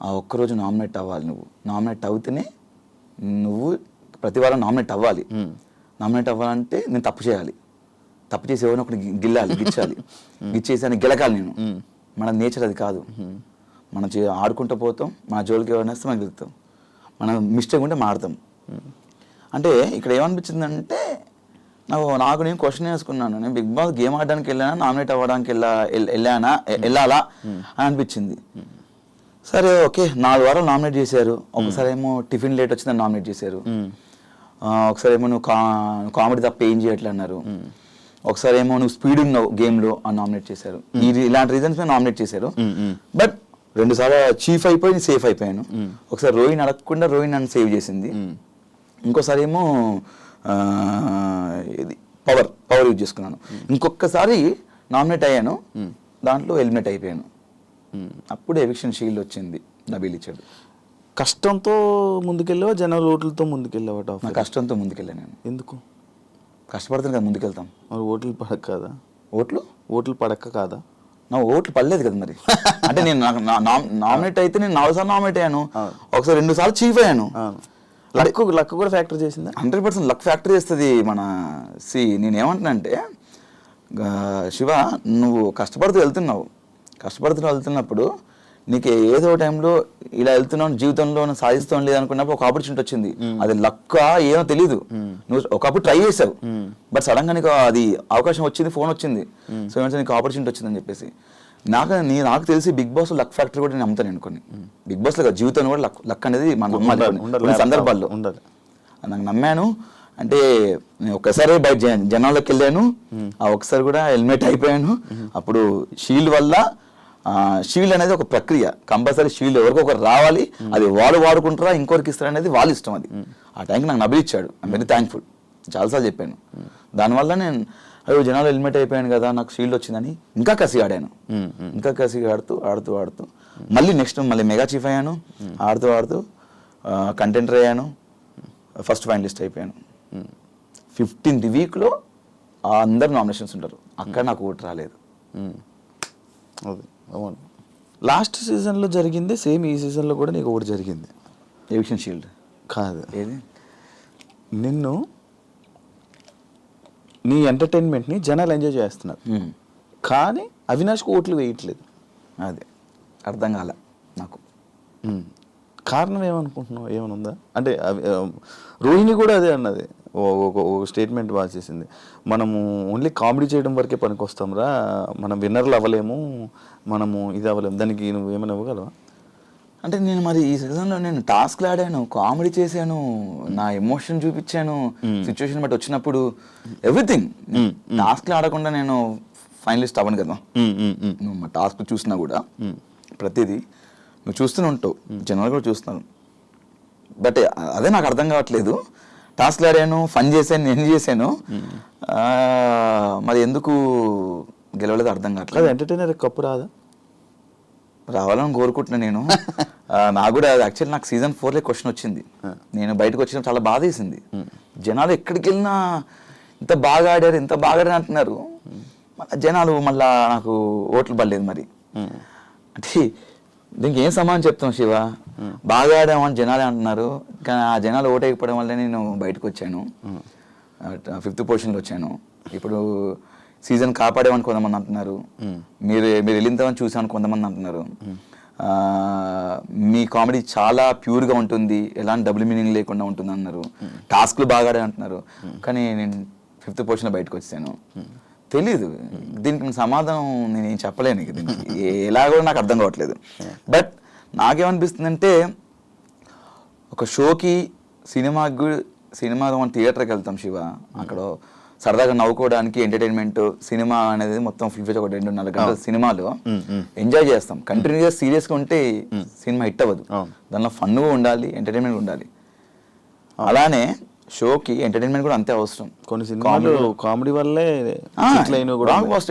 ఆ ఒక్కరోజు నామినేట్ అవ్వాలి. నువ్వు నామినేట్ అవుతేనే నువ్వు ప్రతి వారం నామినేట్ అవ్వాలి. నామినేట్ అవ్వాలంటే నేను తప్పు చేయాలి, తప్పు చేసి ఎవరిని ఒకటి గిచ్చేసి అని గెలకాలి నేను. మన నేచర్ అది కాదు. మనం ఆడుకుంటూ పోతాం, మన జోలికి ఎవరైనా వస్తే మనం గెలుస్తాం, మనం మిస్టేక్ ఉంటే మాడతాం. అంటే ఇక్కడ ఏమనిపించిందంటే నాకు నేను క్వశ్చన్ వేసుకున్నాను, నేను బిగ్ బాస్ గేమ్ ఆడడానికి వెళ్ళానా, నామినేట్ అవ్వడానికి వెళ్ళాలా అని అనిపించింది. సరే ఓకే, 4 వారాలు నామినేట్ చేశారు. ఒకసారి ఏమో టిఫిన్ లేట్ వచ్చిందని నామినేట్ చేశారు, ఒకసారి ఏమో నువ్వు కామెడీ తప్ప ఏం చేయట్లే అన్నారు, ఒకసారి ఏమో నువ్వు స్పీడ్ ఉన్నావు గేమ్లో అని నామినేట్ చేశారు. ఇలాంటి రీజన్స్ మీద నామినేట్ చేశారు. బట్ 2 సార్లు చీఫ్ అయిపోయి సేఫ్ అయిపోయాను. ఒకసారి రోహిణి అడగకుండా రోహిణి నన్ను సేవ్ చేసింది. ఇంకోసారి ఏమో ఇది పవర్ యూజ్ చేసుకున్నాను. ఇంకొకసారి నామినేట్ అయ్యాను, దాంట్లో ఎలిమినేట్ అయిపోయాను. అప్పుడు ఎవిక్షన్ షీల్డ్ వచ్చింది, నబీల్ ఇచ్చాడు. కష్టంతో ముందుకెళ్ళావా, జనాల ఓట్లతో ముందుకెళ్ళావా? నా కష్టంతో ముందుకెళ్ళాను నేను. ఎందుకు? కష్టపడుతుంది కదా ముందుకెళ్తాం. మరి ఓట్లు పడక కాదా? ఓట్లు పడక కాదా? నా ఓట్లు పడలేదు కదా మరి. అంటే నేను నామినేట్ అయితే నేను 4 సార్లు నామినేట్ అయ్యాను, ఒకసారి 2 సార్లు చీఫ్ అయ్యాను. లక్ కూడా ఫ్యాక్టర్ చేసిందా? 100% లక్ ఫ్యాక్టర్ చేస్తుంది. నేనేమంటున్నా అంటే శివ, నువ్వు కష్టపడుతూ వెళ్తున్నప్పుడు నీకు ఏదో టైంలో ఇలా వెళ్తున్నావు జీవితంలో సాధిస్తాం లేదనుకున్నప్పుడు ఒక ఆపర్చునిటీ వచ్చింది. అది లక్క ఏమో తెలీదు, నువ్వు ఒకప్పుడు ట్రై చేసావు బట్ సడన్ గా నీకు అది అవకాశం వచ్చింది, ఫోన్ వచ్చింది, సో ఏమంటే నీకు ఆపర్చునిటీ వచ్చిందని చెప్పేసి. నాకు తెలిసి బిగ్ బాస్ లక్ ఫ్యాక్టర్ కూడా నేను నమ్ముతాను అనుకోని. బిగ్ బాస్ లో జీవితంలో కూడా లక్ అనేది మనం నమ్మాలి సందర్భాల్లో. నాకు నమ్మాను అంటే నేను ఒక్కసారి బయట జనాల్లోకి వెళ్ళాను, ఆ ఒకసారి కూడా హెల్మెట్ అయిపోయాను. అప్పుడు షీల్డ్ వల్ల, షీల్డ్ అనేది ఒక ప్రక్రియ, కంపల్సరీ షీల్డ్ ఎవరికొకరు రావాలి, అది వాళ్ళు వాడుకుంటారా ఇంకొకరికి ఇస్తారు అనేది వాళ్ళ ఇష్టం. అది ఆ టైంకి నాకు నబిల్ ఇచ్చాడు, ఐమ్ వెరీ థ్యాంక్ఫుల్. చాలాసార్లు చెప్పాను. దానివల్ల నేను అయ్యో జనాలు హెల్మెట్ అయిపోయాను కదా నాకు షీల్డ్ వచ్చిందని ఇంకా కసిగా ఆడాను. ఇంకా కసిగా ఆడుతూ మళ్ళీ నెక్స్ట్ మళ్ళీ మెగా చీఫ్ అయ్యాను. ఆడుతూ కంటెంటర్ అయ్యాను, ఫస్ట్ ఫైనలిస్ట్ అయిపోయాను. 15th వీక్లో అందరు నామినేషన్స్ ఉంటారు, అక్కడ నాకు ఓటు రాలేదు. అది అవును. లాస్ట్ సీజన్లో జరిగింది సేమ్ ఈ సీజన్లో కూడా నీకు ఒకటి జరిగింది. ఎవిక్షన్ షీల్డ్ కాదు, ఏది నిన్ను నీ ఎంటర్టైన్మెంట్ని జనాలు ఎంజాయ్ చేస్తున్నారు కానీ అవినాష్కి ఓట్లు వేయట్లేదు. అదే అర్థం కాలే నాకు. కారణం ఏమనుకుంటున్నావు, ఏమైనా ఉందా? అంటే రోహిణి కూడా అదే అన్నది, ఒక స్టేట్మెంట్ బాగా చేసింది, మనము ఓన్లీ కామెడీ చేయడం వరకే పనికి వస్తాంరా, మనం విన్నర్లు అవ్వలేము, మనము ఇది అవ్వలేము. దానికి నువ్వు ఏమైనా ఇవ్వగలవా? అంటే నేను మరి ఈ సీజన్లో నేను టాస్క్లు ఆడాను, కామెడీ చేశాను, నా ఎమోషన్ చూపించాను, సిచ్యువేషన్ బట్టి వచ్చినప్పుడు ఎవ్రీథింగ్. టాస్క్లు ఆడకుండా నేను ఫైనలిస్ట్ అవ్వను కదా. నువ్వు మా టాస్క్ చూసినా కూడా ప్రతిదీ నువ్వు చూస్తూనే ఉంటావు, జనాలు కూడా చూస్తున్నాను. బట్ అదే నాకు అర్థం కావట్లేదు. టాస్క్లు ఆడాను, ఫన్ చేశాను, నేను చేశాను, మరి ఎందుకు గెలవలేదు అర్థం కావట్లేదు. ఎంటర్టైనర్ కప్పు రాదా? రావాలని కోరుకుంటున్నాను నేను. నాకు కూడా యాక్చువల్లీ నాకు సీజన్ 4లో క్వశ్చన్ వచ్చింది, నేను బయటకు వచ్చిన చాలా బాధ వేసింది. జనాలు ఎక్కడికి వెళ్ళినా ఇంత బాగా ఆడారు అంటున్నారు, జనాలు మళ్ళా నాకు ఓట్లు పడలేదు. మరి అంటే దీనికి ఏం సమాధానం చెప్తాం శివ? బాగా ఆడామని జనాలే అంటున్నారు, కానీ ఆ జనాలు ఓటేయకపోవడం వల్లే నేను బయటకు వచ్చాను, 5th పొజిషన్లో వచ్చాను. ఇప్పుడు సీజన్ కాపాడేమని కొంతమంది అంటున్నారు, మీరు వెళ్ళిందని చూసామని కొంతమంది అంటున్నారు, మీ కామెడీ చాలా ప్యూర్గా ఉంటుంది, ఎలాంటి డబుల్ మీనింగ్ లేకుండా ఉంటుంది అన్నారు, టాస్క్లు బాగా ఆడే అంటున్నారు, కానీ నేను 5th పొజిషన్లో బయటకు వచ్చాను. తెలీదు దీనికి సమాధానం నేను ఏం చెప్పలేను, దీనికి ఎలాగో నాకు అర్థం కావట్లేదు. బట్ నాకేమనిపిస్తుందంటే ఒక షోకి సినిమాకి మనం థియేటర్కి వెళ్తాం శివ, అక్కడ సరదాగా నవ్వుకోవడానికి ఎంటర్టైన్మెంట్ సినిమా అనేది మొత్తం ఫుల్ ఒక 2.5 గంటల సినిమాలో ఎంజాయ్ చేస్తాం. కంటిన్యూగా సీరియస్గా ఉంటే సినిమా హిట్ అవ్వదు, దానిలో ఫన్ ఉండాలి, ఎంటర్టైన్మెంట్ ఉండాలి. అలానే షోకి ఎంటర్టైన్మెంట్ కూడా అంతే అవసరం. కొన్ని సినిమాలు కామెడీ వల్లే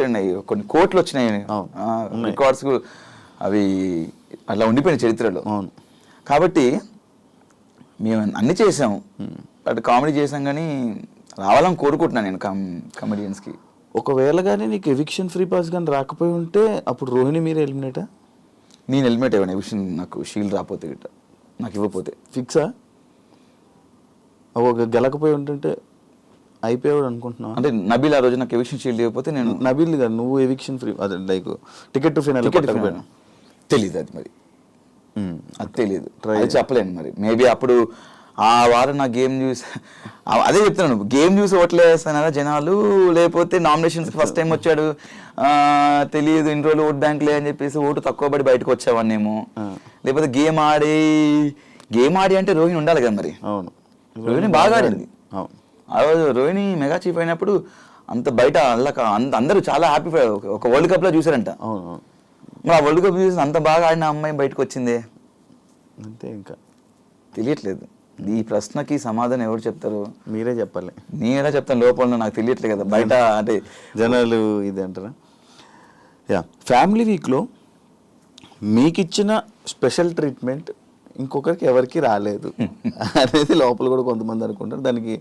అయినాయి, కొన్ని కోట్లు వచ్చినాయి, రికార్డ్స్ అవి అట్లా ఉండిపోయిన చరిత్రలో. కాబట్టి మేము అన్ని చేసాం, బట్ కామెడీ చేసాం కానీ రావాలని కోరుకుంటున్నాను నేను కమెడియన్స్కి. ఒకవేళ కానీ నీకు ఎవిక్షన్ ఫ్రీ పాస్ కానీ రాకపోయి ఉంటే అప్పుడు రోహిణి మీరు ఎలిమినేటా? నేను ఎలిమినేట్ అయ్యాను ఎవిక్షన్, నాకు షీల్డ్ రాకపోతే గిట్ట, నాకు ఇవ్వకపోతే. ఫిక్సా? ఒక గెలకపోయి ఉంటుంటే అయిపోయాడు అనుకుంటున్నావు? అంటే నబీల్ ఆ రోజు నాకు ఎవిక్షన్ షీల్డ్ ఇవ్వకపోతే నేను నబీల్ కాదు, నువ్వు ఎవిక్షన్ ఫ్రీ, అదే లైక్ టికెట్ టు ఫైనల్ తెలీదు. అది మరి అది తెలీదు, అది చెప్పలేను. మరి మేబీ అప్పుడు ఆ వారం నా గేమ్ చూసి, అదే చెప్తున్నాను, గేమ్ చూసి ఓట్లు వేస్తారా జనాలు, లేకపోతే నామినేషన్స్ ఫస్ట్ టైం వచ్చాడు తెలియదు, ఇన్ని రోజులు ఓట్ బ్యాంక్ లే అని చెప్పేసి ఓటు తక్కువ పడి బయటకు వచ్చావన్నేమో, లేకపోతే గేమ్ ఆడి అంటే రోహిణి ఉండాలి కదా. మరి అవును, రోహిణి బాగా ఆడింది. ఆ రోజు రోహిణి మెగా చీఫ్ అయినప్పుడు అంత బయట అందరూ చాలా హ్యాపీ, ఒక వరల్డ్ కప్ లో చూసారంట. మరి ఆ వరల్డ్ కప్ చూసి అంత బాగా ఆడిన అమ్మాయి బయటకు వచ్చిందే అంతే. ఇంకా తెలియట్లేదు. ఈ ప్రశ్నకి సమాధానం ఎవరు చెప్తారు? మీరే చెప్పాలి. నేనే చెప్తాను, లోపల నాకు తెలియట్లేదు కదా బయట, అంటే జనాలు ఇది అంటారా? యా, ఫ్యామిలీ వీక్లో మీకు ఇచ్చిన స్పెషల్ ట్రీట్మెంట్ ఇంకొకరికి ఎవరికి రాలేదు అనేది లోపల కూడా కొంతమంది అనుకుంటారు. దానికి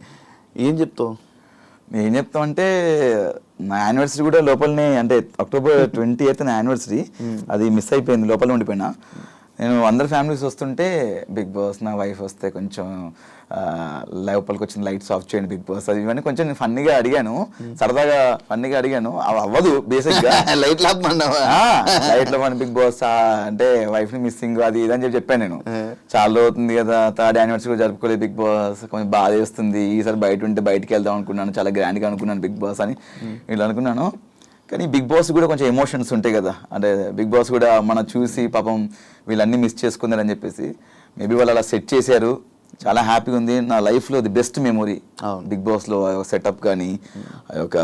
ఏం చెప్తావు? ఏం చెప్తాం అంటే, నా యానివర్సరీ కూడా లోపలనే, అంటే October 28th నా యానివర్సరీ, అది మిస్ అయిపోయింది, లోపల ఉండిపోయినా. నేను అందరు ఫ్యామిలీస్ వస్తుంటే బిగ్ బాస్ నా వైఫ్ వస్తే కొంచెం లోపలికి వచ్చిన లైట్స్ ఆఫ్ చేయండి బిగ్ బాస్ అది ఇవన్నీ కొంచెం ఫన్నీగా అడిగాను, సరదాగా ఫన్నీగా అడిగాను. అవి అవ్వదు బేసిక్గా. లైట్ లాపమన్నావా? లైట్ లో బిగ్ బాస్ అంటే వైఫ్ ని మిస్సింగ్ అది ఇది అని చెప్పాను నేను. చాలా రోజు అవుతుంది కదా, థర్డ్ యానివర్సరీ జరుపుకోలేదు బిగ్ బాస్, కొంచెం బాధ వేస్తుంది, ఈసారి బయట ఉంటే బయటికి వెళ్దాం అనుకున్నాను, చాలా గ్రాండ్గా అనుకున్నాను బిగ్ బాస్ అని ఇలా అనుకున్నాను. కానీ బిగ్ బాస్ కూడా కొంచెం ఎమోషన్స్ ఉంటాయి కదా, అంటే బిగ్ బాస్ కూడా మనం చూసి పాపం వీళ్ళన్నీ మిస్ చేసుకున్నారని చెప్పేసి మేబీ వాళ్ళు అలా సెట్ చేశారు. చాలా హ్యాపీగా ఉంది. నా లైఫ్లో ది బెస్ట్ మెమొరీ బిగ్ బాస్లో సెటప్ కానీ ఒక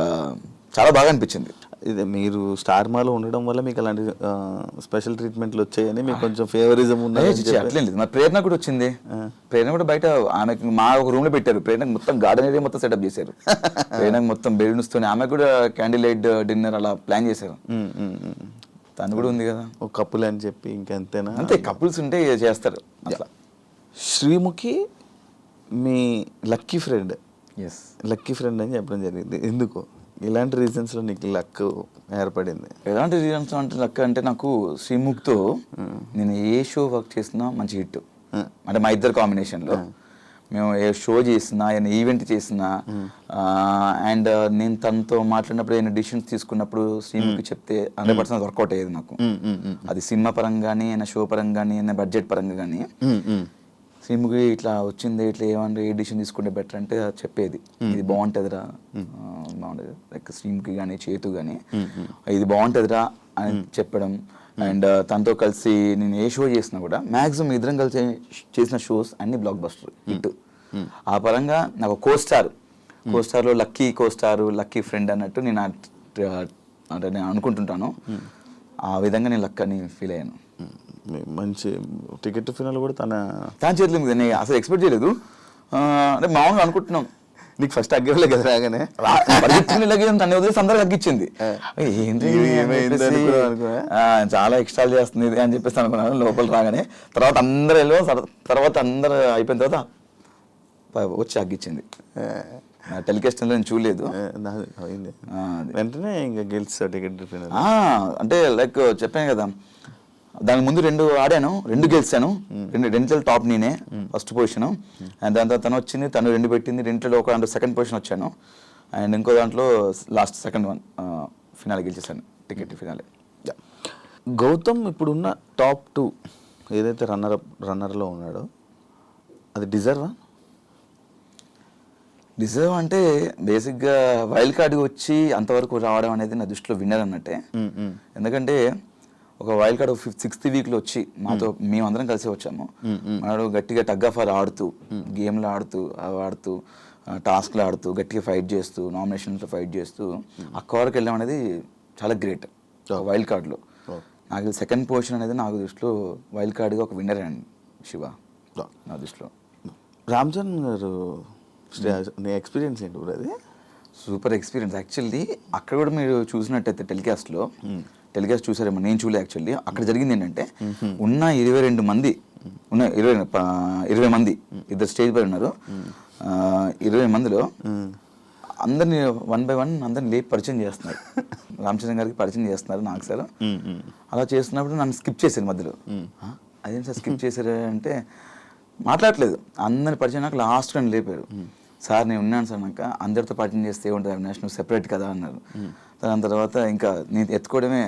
చాలా బాగా అనిపించింది. ఇదే మీరు స్టార్ మాలో ఉండడం వల్ల మీకు అలాంటి స్పెషల్ ట్రీట్మెంట్లు వచ్చాయని మీకు కొంచెం ఫేవరిజం ఉన్నాయి. అట్లేం లేదు, మా ప్రేరణ కూడా వచ్చింది. ప్రేరణ కూడా బయట ఆమెకు మా ఒక రూమ్ లో పెట్టారు. ప్రేరణకు మొత్తం గార్డెన్ ఏరియా మొత్తం సెటప్ చేశారు. ప్రేరణకు మొత్తం బెలూన్స్తోని ఆమె కూడా క్యాండిల్ లైట్ డిన్నర్ అలా ప్లాన్ చేశారు. తను కూడా ఉంది కదా ఒక కపుల్ అని చెప్పి ఇంకెంతేనా? అంతే, కపుల్స్ ఉంటే చేస్తారు అట్లా. శ్రీముఖి మీ lucky friend. Yes, lucky friend అని చెప్పడం జరిగింది. ఎందుకు, ఇలాంటి రీజన్స్లో నీకు లక్ ఏర్పడింది? ఎలాంటి రీజన్స్ అంటే లక్ అంటే నాకు శ్రీముఖ్తో నేను ఏ షో వర్క్ చేసినా మంచి హిట్. అంటే మా ఇద్దరు కాంబినేషన్లో మేము ఏ షో చేసినా ఏదైనా ఈవెంట్ చేసినా అండ్ నేను తనతో మాట్లాడినప్పుడు ఏదైనా డిసిషన్స్ తీసుకున్నప్పుడు శ్రీముఖి చెప్తే 100% వర్కౌట్ అయ్యేది నాకు. అది సినిమా పరంగా కానీ అయినా షో పరంగా కానీ అయినా బడ్జెట్ పరంగా కానీ శ్రీముఖి ఇట్లా వచ్చింది, ఇట్లా ఏమన్నా ఏ డిసిషన్ తీసుకుంటే బెటర్ అంటే చెప్పేది, ఇది బాగుంటుందిరా, బాగుంటుంది లైక్ శ్రీముఖి కానీ చేతు కానీ ఇది బాగుంటుందిరా అని చెప్పడం. అండ్ తనతో కలిసి నేను ఏ షో చేసినా కూడా మ్యాక్సిమం ఇద్దరం కలిసి చేసిన షోస్ అన్ని బ్లాక్ బస్టర్ హిట్. ఆ పరంగా నాకు కోస్టార్లో లక్కీ కోస్టార్, లక్కీ ఫ్రెండ్ అన్నట్టు నేను అంటే నేను అనుకుంటుంటాను. ఆ విధంగా నేను లక్ అని ఫీల్ అయ్యాను. మంచి టికెట్ ఫినాల్ కూడా తన చేతిలో మీద నేను అసలు ఎక్స్పెక్ట్ చేయలేదు. అంటే మామూలుగా అనుకుంటున్నాం, నీకు ఫస్ట్ అగ్గలే కదా రాగానే తన వదిలేసి అందరికి అగ్గిచ్చింది. ఏంటి చాలా ఎక్స్ట్రా చేస్తుంది అని చెప్పేసి అనుకున్నాను లోపల రాగానే. తర్వాత అందరూ తర్వాత అందరూ అయిపోయిన తర్వాత వచ్చి అగ్గిచ్చింది. టెలికాస్ట్ నేను చూడలేదు, వెంటనే ఇంకా గెలిచా టికెట్ ఫినాల్. అంటే లైక్ చెప్పాను కదా, దాని ముందు 2 ఆడాను, 2 గెలిచాను. రెండిట్లో టాప్ నేనే ఫస్ట్ పొజిషన్. అండ్ దాని తర్వాత తను వచ్చింది, తను 2 పెట్టింది. రెండిట్లో ఒక దాంట్లో సెకండ్ పొజిషన్ వచ్చాను. అండ్ ఇంకో దాంట్లో లాస్ట్ సెకండ్ వన్ ఫినాలే గెలిచేసాను, టికెట్ ఫినాలే. గౌతమ్ ఇప్పుడున్న టాప్ 2 ఏదైతే రన్నర్లో ఉన్నాడో అది డిజర్వా? డిజర్వ్ అంటే బేసిక్గా వైల్డ్ కార్డ్కి వచ్చి అంతవరకు రావడం అనేది నా దృష్టిలో విన్నర్ అన్నట్టే. ఎందుకంటే ఒక వైల్డ్ కార్డ్ 6th వీక్లో వచ్చి మాతో మేమందరం కలిసి వచ్చాము. మనడు గట్టిగా టగ్ ఆఫ్ వార్ ఆడుతూ, గేమ్లు ఆడుతూ టాస్క్లు ఆడుతూ, గట్టిగా ఫైట్ చేస్తూ, నామినేషన్స్లో ఫైట్ చేస్తూ అక్క వరకు వెళ్ళడం అనేది చాలా గ్రేట్ వైల్డ్ కార్డ్లో. నాకు సెకండ్ పొజిషన్ అనేది నాకు దృష్టిలో వైల్డ్ కార్డ్గా ఒక విన్నర్ అండి శివ నా దృష్టిలో. రామ్ చరణ్ గారు నీ ఎక్స్పీరియన్స్ ఏంటి బ్రో? అది సూపర్ ఎక్స్పీరియన్స్ యాక్చువల్లీ. అక్కడ కూడా మీరు చూసినట్టయితే టెలికాస్ట్ చూసారేమో, నేను చూడలే యాక్చువల్లీ. అక్కడ జరిగింది ఏంటంటే ఉన్న 22 మంది 20 మంది ఇద్దరు స్టేజ్ పై ఉన్నారు. 20 మందిలో అందరినీ 1 by 1 అందరిని లేపి పరిచయం చేస్తున్నారు. రామ్ చరణ్ గారికి పరిచయం చేస్తున్నారు నాకు సార్. అలా చేస్తున్నప్పుడు నన్ను స్కిప్ చేశారు మధ్యలో. అదేం సార్ స్కిప్ చేశారు అంటే మాట్లాడలేదు. అందరిని పరిచయం నాకు లాస్ట్ నన్ను లేపారు. సార్ నేను ఉన్నాను సార్, నాకు అందరితో పరిచయం చేస్తే ఏముంటుంది అవినాష్, నువ్వు సెపరేట్ కదా అన్నారు. దాని తర్వాత ఇంకా నేను ఎత్తుకోవడమే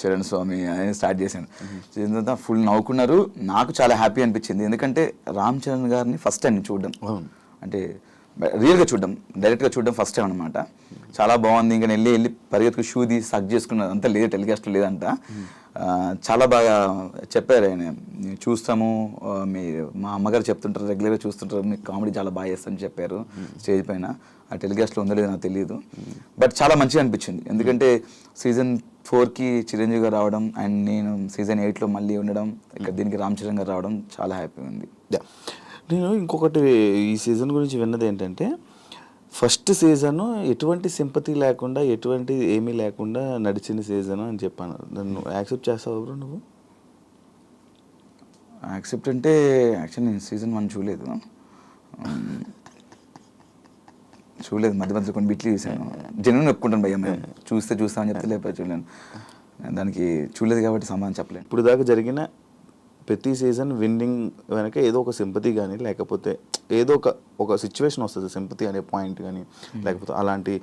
చరణ్ స్వామి అని స్టార్ట్ చేశాను. చేసిన తర్వాత ఫుల్ నవ్వుకున్నారు. నాకు చాలా హ్యాపీ అనిపించింది, ఎందుకంటే రామ్ చరణ్ గారిని ఫస్ట్ టైం చూడడం, అంటే రియల్గా చూడడం, డైరెక్ట్గా చూడడం ఫస్ట్ టైం అనమాట. చాలా బాగుంది. ఇంకా వెళ్ళి పరిగెత్తుకు షూ తీసి సక్ చేసుకున్నది అంతా లేదు, టెలికాస్ట్లో లేదంట. చాలా బాగా చెప్పారు ఆయన, చూస్తాము మా అమ్మగారు చెప్తుంటారు, రెగ్యులర్గా చూస్తుంటారు, మీకు కామెడీ చాలా బాగా చేస్తారని చెప్పారు స్టేజ్ పైన. ఆ టెలికాస్ట్లో ఉందో లేదో నాకు తెలియదు, బట్ చాలా మంచిగా అనిపించింది. ఎందుకంటే సీజన్ 4కి చిరంజీవి గారు రావడం అండ్ నేను సీజన్ 8లో మళ్ళీ ఉండడం, ఇక్కడ దీనికి రామ్ చరణ్ గారు రావడం చాలా హ్యాపీ ఉంది. నేను ఇంకొకటి ఈ సీజన్ గురించి విన్నది ఏంటంటే, ఫస్ట్ సీజన్ ఎటువంటి సింపతి లేకుండా, ఎటువంటి ఏమీ లేకుండా నడిచిన సీజన్ అని చెప్పాను. నన్ను యాక్సెప్ట్ చేస్తావు బ్రో నువ్వు? యాక్సెప్ట్ అంటే యాక్చువల్లీ నేను సీజన్ 1 చూడలేదు, మధ్య మధ్యలో కొన్ని బిట్లు చూసాను. జెన్యున్ ఒప్పుకుంటాను భయ్య, మేము చూస్తామని చెప్తే లేకపోతే చూడలేను. దానికి చూడలేదు కాబట్టి సమాధానం చెప్పలేను. ఇప్పుడు దాకా జరిగిన ప్రతి సీజన్ విన్నింగ్ వెనక ఏదో ఒక సింపతి కానీ లేకపోతే ఏదో ఒక సిచ్యువేషన్ వస్తుంది, సింపతి అనే పాయింట్ కానీ లేకపోతే అలాంటి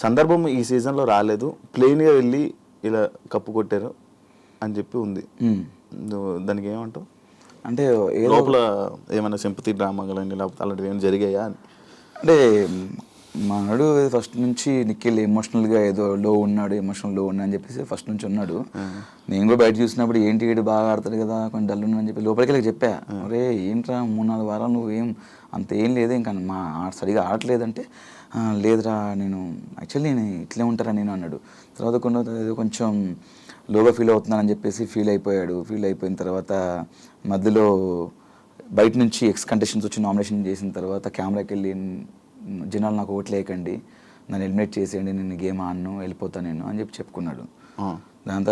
సందర్భం ఈ సీజన్లో రాలేదు, ప్లెయిన్గా వెళ్ళి ఇలా కప్పు కొట్టారు అని చెప్పి ఉంది. నువ్వు దానికి ఏమంటావు? అంటే లోపల ఏమైనా సింపతి డ్రామా కానీ లేకపోతే అలాంటివి ఏమైనా జరిగాయా అని? అంటే మనడు ఫస్ట్ నుంచి నిఖిల్ ఎమోషనల్గా ఏదో లో ఉన్నాడు, ఎమోషనల్ లో ఉన్నాడు అని చెప్పేసి ఫస్ట్ నుంచి ఉన్నాడు. నేను కూడా బయట చూసినప్పుడు ఏంటి ఏడు బాగా ఆడతాడు కదా, కొంచెం డల్ ఉన్నాడు అని చెప్పి లోపలికి వెళ్ళి చెప్పా, అరే ఏంట్రా 3-4 వారాలు నువ్వు అంత ఏం లేదు ఇంకా సరిగా ఆడలేదంటే, లేదురా నేను యాక్చువల్లీ నేను ఇట్లే ఉంటారా నేను అన్నాడు. తర్వాత కొంచెం లోగా ఫీల్ అవుతున్నానని చెప్పేసి ఫీల్ అయిపోయిన తర్వాత మధ్యలో బయట నుంచి కంటెస్టెంట్స్ వచ్చి నామినేషన్ చేసిన తర్వాత కెమెరాకి వెళ్ళి, జనాలు నాకు ఓట్లు వేయకండి, నన్ను ఎలిమినేట్ చేసేయండి, నేను గేమ్ ఆడను, వెళ్ళిపోతాను నేను అని చెప్పి చెప్పుకున్నాడు. దాని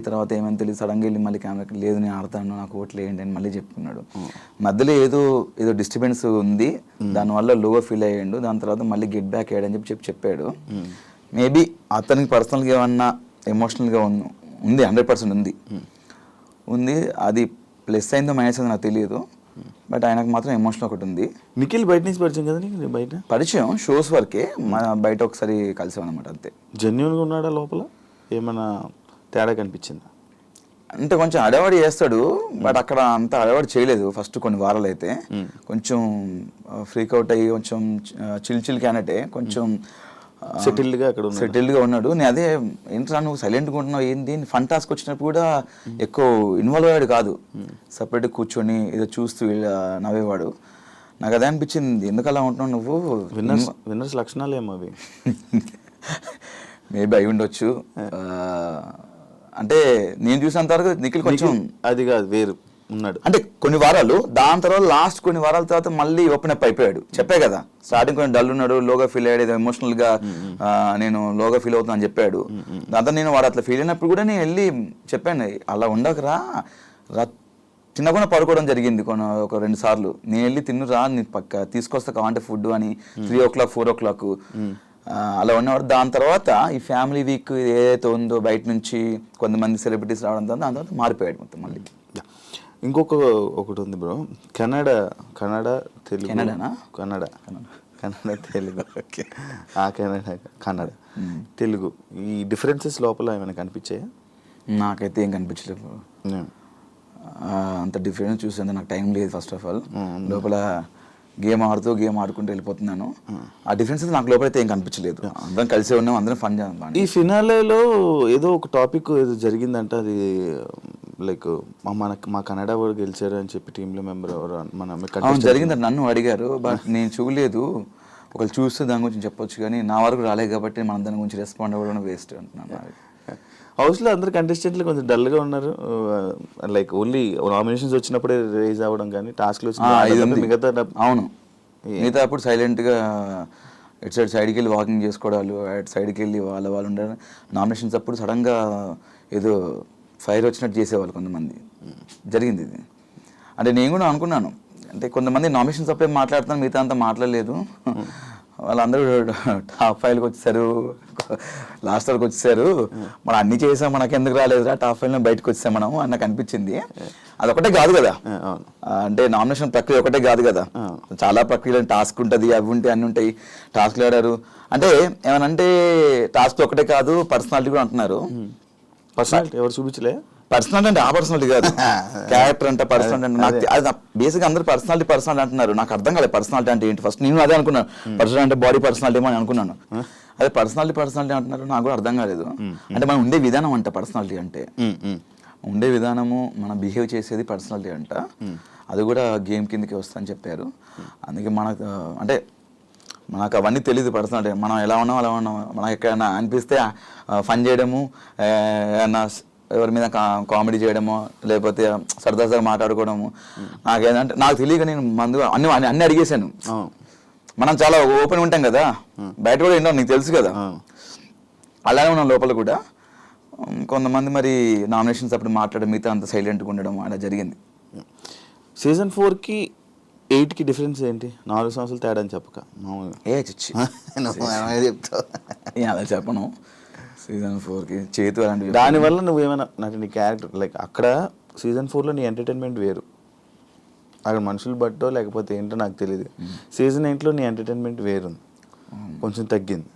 తర్వాత ఏమైనా తెలియదు, సడన్గా వెళ్ళి మళ్ళీ కెమెరాకి లేదు నేను ఆడతాను, నాకు ఓట్లు వేయండి అని మళ్ళీ చెప్పుకున్నాడు. మధ్యలో ఏదో డిస్టర్బెన్స్ ఉంది, దానివల్ల లోగా ఫీల్ అయ్యాడు. దాని తర్వాత మళ్ళీ గెట్ బ్యాక్ అయ్యాడని చెప్పాడు. మేబీ అతనికి పర్సనల్గా ఏమన్నా ఎమోషనల్గా ఉంది, 100% ఉంది. అది ప్లస్ అయిందో మైనస్ అయిందో నాకు తెలియదు, బట్ ఆయనకు మాత్రం ఎమోషన్ ఒకటి ఉంది. నిఖిల్ బయట నుంచి పరిచయం కదా నీకు? బయట పరిచయం షోస్ వరకే, బయట ఒకసారి కలిసాం అనమాట అంతే. జెన్యున్గా ఉన్నాడా లోపల? ఏమైనా తేడా కనిపించిందా? అంటే కొంచెం అడవాడి చేస్తాడు, బట్ అక్కడ అంత అడవాడి చేయలేదు. ఫస్ట్ కొన్ని వారాలు అయితే కొంచెం ఫ్రీక్ అవుట్ అయ్యి కొంచెం చిల్ క్యానటే కొంచెం సెటిల్డ్గా ఉన్నాడు. నేను అదే ఏంట్రా నువ్వు సైలెంట్గా ఉంటున్నావు ఏంటి, ఫన్ టాస్క్ వచ్చినప్పుడు కూడా ఎక్కువ ఇన్వాల్వ్ అయ్యాడు కాదు, సపరేట్గా కూర్చొని ఏదో చూస్తూ నవ్వేవాడు. నాకు అదే అనిపించింది, ఎందుకు అలా ఉంటున్నావు నువ్వు? విన్నర్స్ లక్షణాలు ఏమో అవి. మేబీ అయి ఉండొచ్చు. అంటే నేను చూసినంత వరకు నిఖిల్ కొంచెం అది కాదు వేరు ఉన్నాడు అంటే కొన్ని వారాలు, దాని తర్వాత లాస్ట్ కొన్ని వారాల తర్వాత మళ్ళీ ఓపెన్ అప్ అయిపోయాడు. చెప్పే కదా స్టార్టింగ్ కొంచెం డల్ ఉన్నాడు, లోగా ఫీల్ అయ్యాడు, ఏదో ఎమోషనల్ గా నేను లోగా ఫీల్ అవుతున్నా అని చెప్పాడు. దాంతో నేను వాడు అట్లా ఫీల్ అయినప్పుడు కూడా నేను వెళ్ళి చెప్పాను, అలా ఉండకరా, తినకుండా పడుకోవడం జరిగింది ఒక 2 సార్లు. నేను వెళ్ళి తిన్నురా, నీ పక్క తీసుకొస్తా కావాలంటే ఫుడ్ అని 3 o'clock 4 o'clock అలా ఉన్నవాడు. దాని తర్వాత ఈ ఫ్యామిలీ వీక్ ఏదైతే ఉందో బయట నుంచి కొంతమంది సెలబ్రిటీస్ రావడంతో దాని తర్వాత మారిపోయాడు మొత్తం మళ్ళీ. ఒకటి ఉంది బ్రో, కన్నడ తెలుగు, కన్నడ తెలుగు, కన్నడ తెలుగు ఈ డిఫరెన్సెస్ లోపల ఏమైనా కనిపించాయా? నాకైతే ఏం కనిపించలేదు. అంత డిఫరెన్స్ చూసేంత నాకు టైం లేదు. ఫస్ట్ ఆఫ్ ఆల్ లోపల గేమ్ ఆడుకుంటూ వెళ్ళిపోతున్నాను. ఆ డిఫరెన్స్ నాకు లోపలైతే ఏం కనిపించలేదు. అందరం కలిసే ఉన్నాం, అందరం ఫన్ చేద్దాం. ఈ ఫినాలేలో ఏదో ఒక టాపిక్ ఏదో జరిగిందంట, అది లైక్ మా కన్నడ వాడు గెలిచారు అని చెప్పి టీంలో మెంబర్ జరిగిందంట. నన్ను అడిగారు, బట్ నేను చూడలేదు. ఒకళ్ళు చూస్తే దాని గురించి చెప్పొచ్చు, కానీ నా వరకు రాలేదు కాబట్టి మనం దాని గురించి రెస్పాండ్ అవ్వడం వేస్ట్ అంటున్నాను. హౌస్లో అందరు కంటెస్టెంట్లు కొంచెం డల్గా ఉన్నారు, లైక్ ఓన్లీ నామినేషన్స్ వచ్చినప్పుడే రేజ్ అవ్వడం, కానీ టాస్క్లు మిగతా అవును మిగతా అప్పుడు సైలెంట్గా ఇటు సైడ్కి వెళ్ళి వాకింగ్ చేసుకోవడాలు, అటు సైడ్కి వెళ్ళి వాళ్ళు ఉండాలి. నామినేషన్స్ అప్పుడు సడన్గా ఏదో ఫైర్ వచ్చినట్టు చేసేవాళ్ళు కొంతమంది. జరిగింది ఇది. అంటే నేను కూడా అనుకున్నాను, అంటే కొంతమంది నామినేషన్స్ అప్పుడే మాట్లాడుతాను, మిగతా అంతా మాట్లాడలేదు. వాళ్ళందరూ టాప్ 5కి వచ్చేసారు, లాస్ట్ వరకు వచ్చేసారు. మనం అన్ని చేసాం, మనకు ఎందుకు రాలేదురా టాప్ 5లో బయటకు వచ్చేసాం మనం అని నాకు అనిపించింది. అదొకటే కాదు కదా, అంటే నామినేషన్ ప్రక్రియ ఒకటే కాదు కదా, చాలా ప్రక్రియలు టాస్క్ ఉంటుంది, అవి ఉంటాయి, అన్ని ఉంటాయి. టాస్క్లు ఆడారు అంటే ఏమనంటే టాస్క్ ఒకటే కాదు, పర్సనాలిటీ కూడా అంటున్నారు. పర్సనాలిటీ ఎవరు చూపించలే? పర్సనాలిటీ అంటే ఆ పర్సనాలిటీ కాదు, క్యారెక్టర్ అంటే పర్సనాలిటీ అంటే నాకు అది బేసిక్గా అందరూ పర్సనాలిటీ అంటున్నారు. నాకు అర్థం కాలేదు పర్సనాలిటీ అంటే ఏంటి. ఫస్ట్ నేను అదే అనుకున్నాను, పర్సనాలిటీ అంటే బాడీ పర్సనాలిటీ ఏమో అని అనుకున్నాను. అదే పర్సనాలిటీ అంటున్నారు, నాకు కూడా అర్థం కాలేదు. అంటే మనం ఉండే విధానం అంట పర్సనాలిటీ అంటే, ఉండే విధానము మనం బిహేవ్ చేసేది పర్సనాలిటీ అంట. అది కూడా గేమ్ కిందకి వస్తుందని చెప్పారు. అందుకే మనకు అంటే మనకు అవన్నీ తెలియదు పర్సనాలిటీ, మనం ఎలా ఉన్నాం అలా ఉన్నాం. మనకి ఎక్కడైనా అనిపిస్తే ఫన్ చేయడము, ఏమన్నా ఎవరి మీద కామెడీ చేయడమో, లేకపోతే సరదాగా మాట్లాడుకోవడము. నాకేంటంటే నాకు తెలియక నేను అన్ని అడిగేశాను. మనం చాలా ఓపెన్ ఉంటాం కదా, బయట కూడా ఏంటో నీకు తెలుసు కదా, అలానే ఉన్నాం లోపల కూడా. కొంతమంది మరి నామినేషన్స్ అప్పుడు మాట్లాడడం, మిగతా అంత సైలెంట్గా ఉండడం అలా జరిగింది. సీజన్ 4కి 8కి డిఫరెన్స్ ఏంటి? 4 సంవత్సరాలు తేడా అని చెప్పక అలా చెప్పను. సీజన్ 4కి చేతు అలాంటివి. దానివల్ల నువ్వేమైనా నీ క్యారెక్టర్ లైక్ అక్కడ సీజన్ 4లో నీ ఎంటర్టైన్మెంట్ వేరు, అక్కడ మనుషులు బట్టో లేకపోతే ఏంటో నాకు తెలియదు. సీజన్ 8లో నీ ఎంటర్టైన్మెంట్ వేరుంది, కొంచెం తగ్గింది.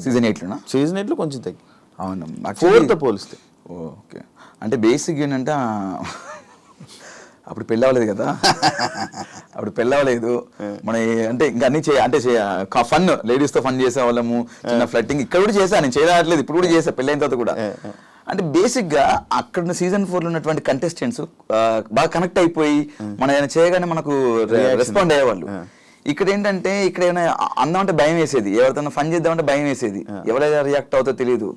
సీజన్ 8లోనా? సీజన్ 8లో కొంచెం తగ్గింది. అవును, 4తో పోలిస్తే. ఓకే. అంటే బేసిక్ ఏంటంటే అప్పుడు పెళ్ళి అవ్వలేదు కదా, అప్పుడు పెళ్ళి అవ్వలేదు మన, అంటే ఇంకా అన్ని అంటే ఫన్, లేడీస్తో ఫన్ చేసేవాళ్ళము, చిన్న ఫ్లట్టింగ్ ఇక్కడ కూడా చేశాను, నేను చేయట్లేదు, ఇప్పుడు కూడా చేసా పెళ్ళైన తర్వాత కూడా. అంటే బేసిక్గా అక్కడ సీజన్ 4లో ఉన్నటువంటి కంటెస్టెంట్స్ బాగా కనెక్ట్ అయిపోయి మనం ఏమైనా చేయగానే మనకు రెస్పాండ్ అయ్యేవాళ్ళు. ఇక్కడ ఏంటంటే ఇక్కడ ఏమైనా అందామంటే భయం వేసేది, ఎవరితో ఫన్ చేద్దామంటే భయం వేసేది, ఎవరైనా రియాక్ట్ అవుతో తెలియదు.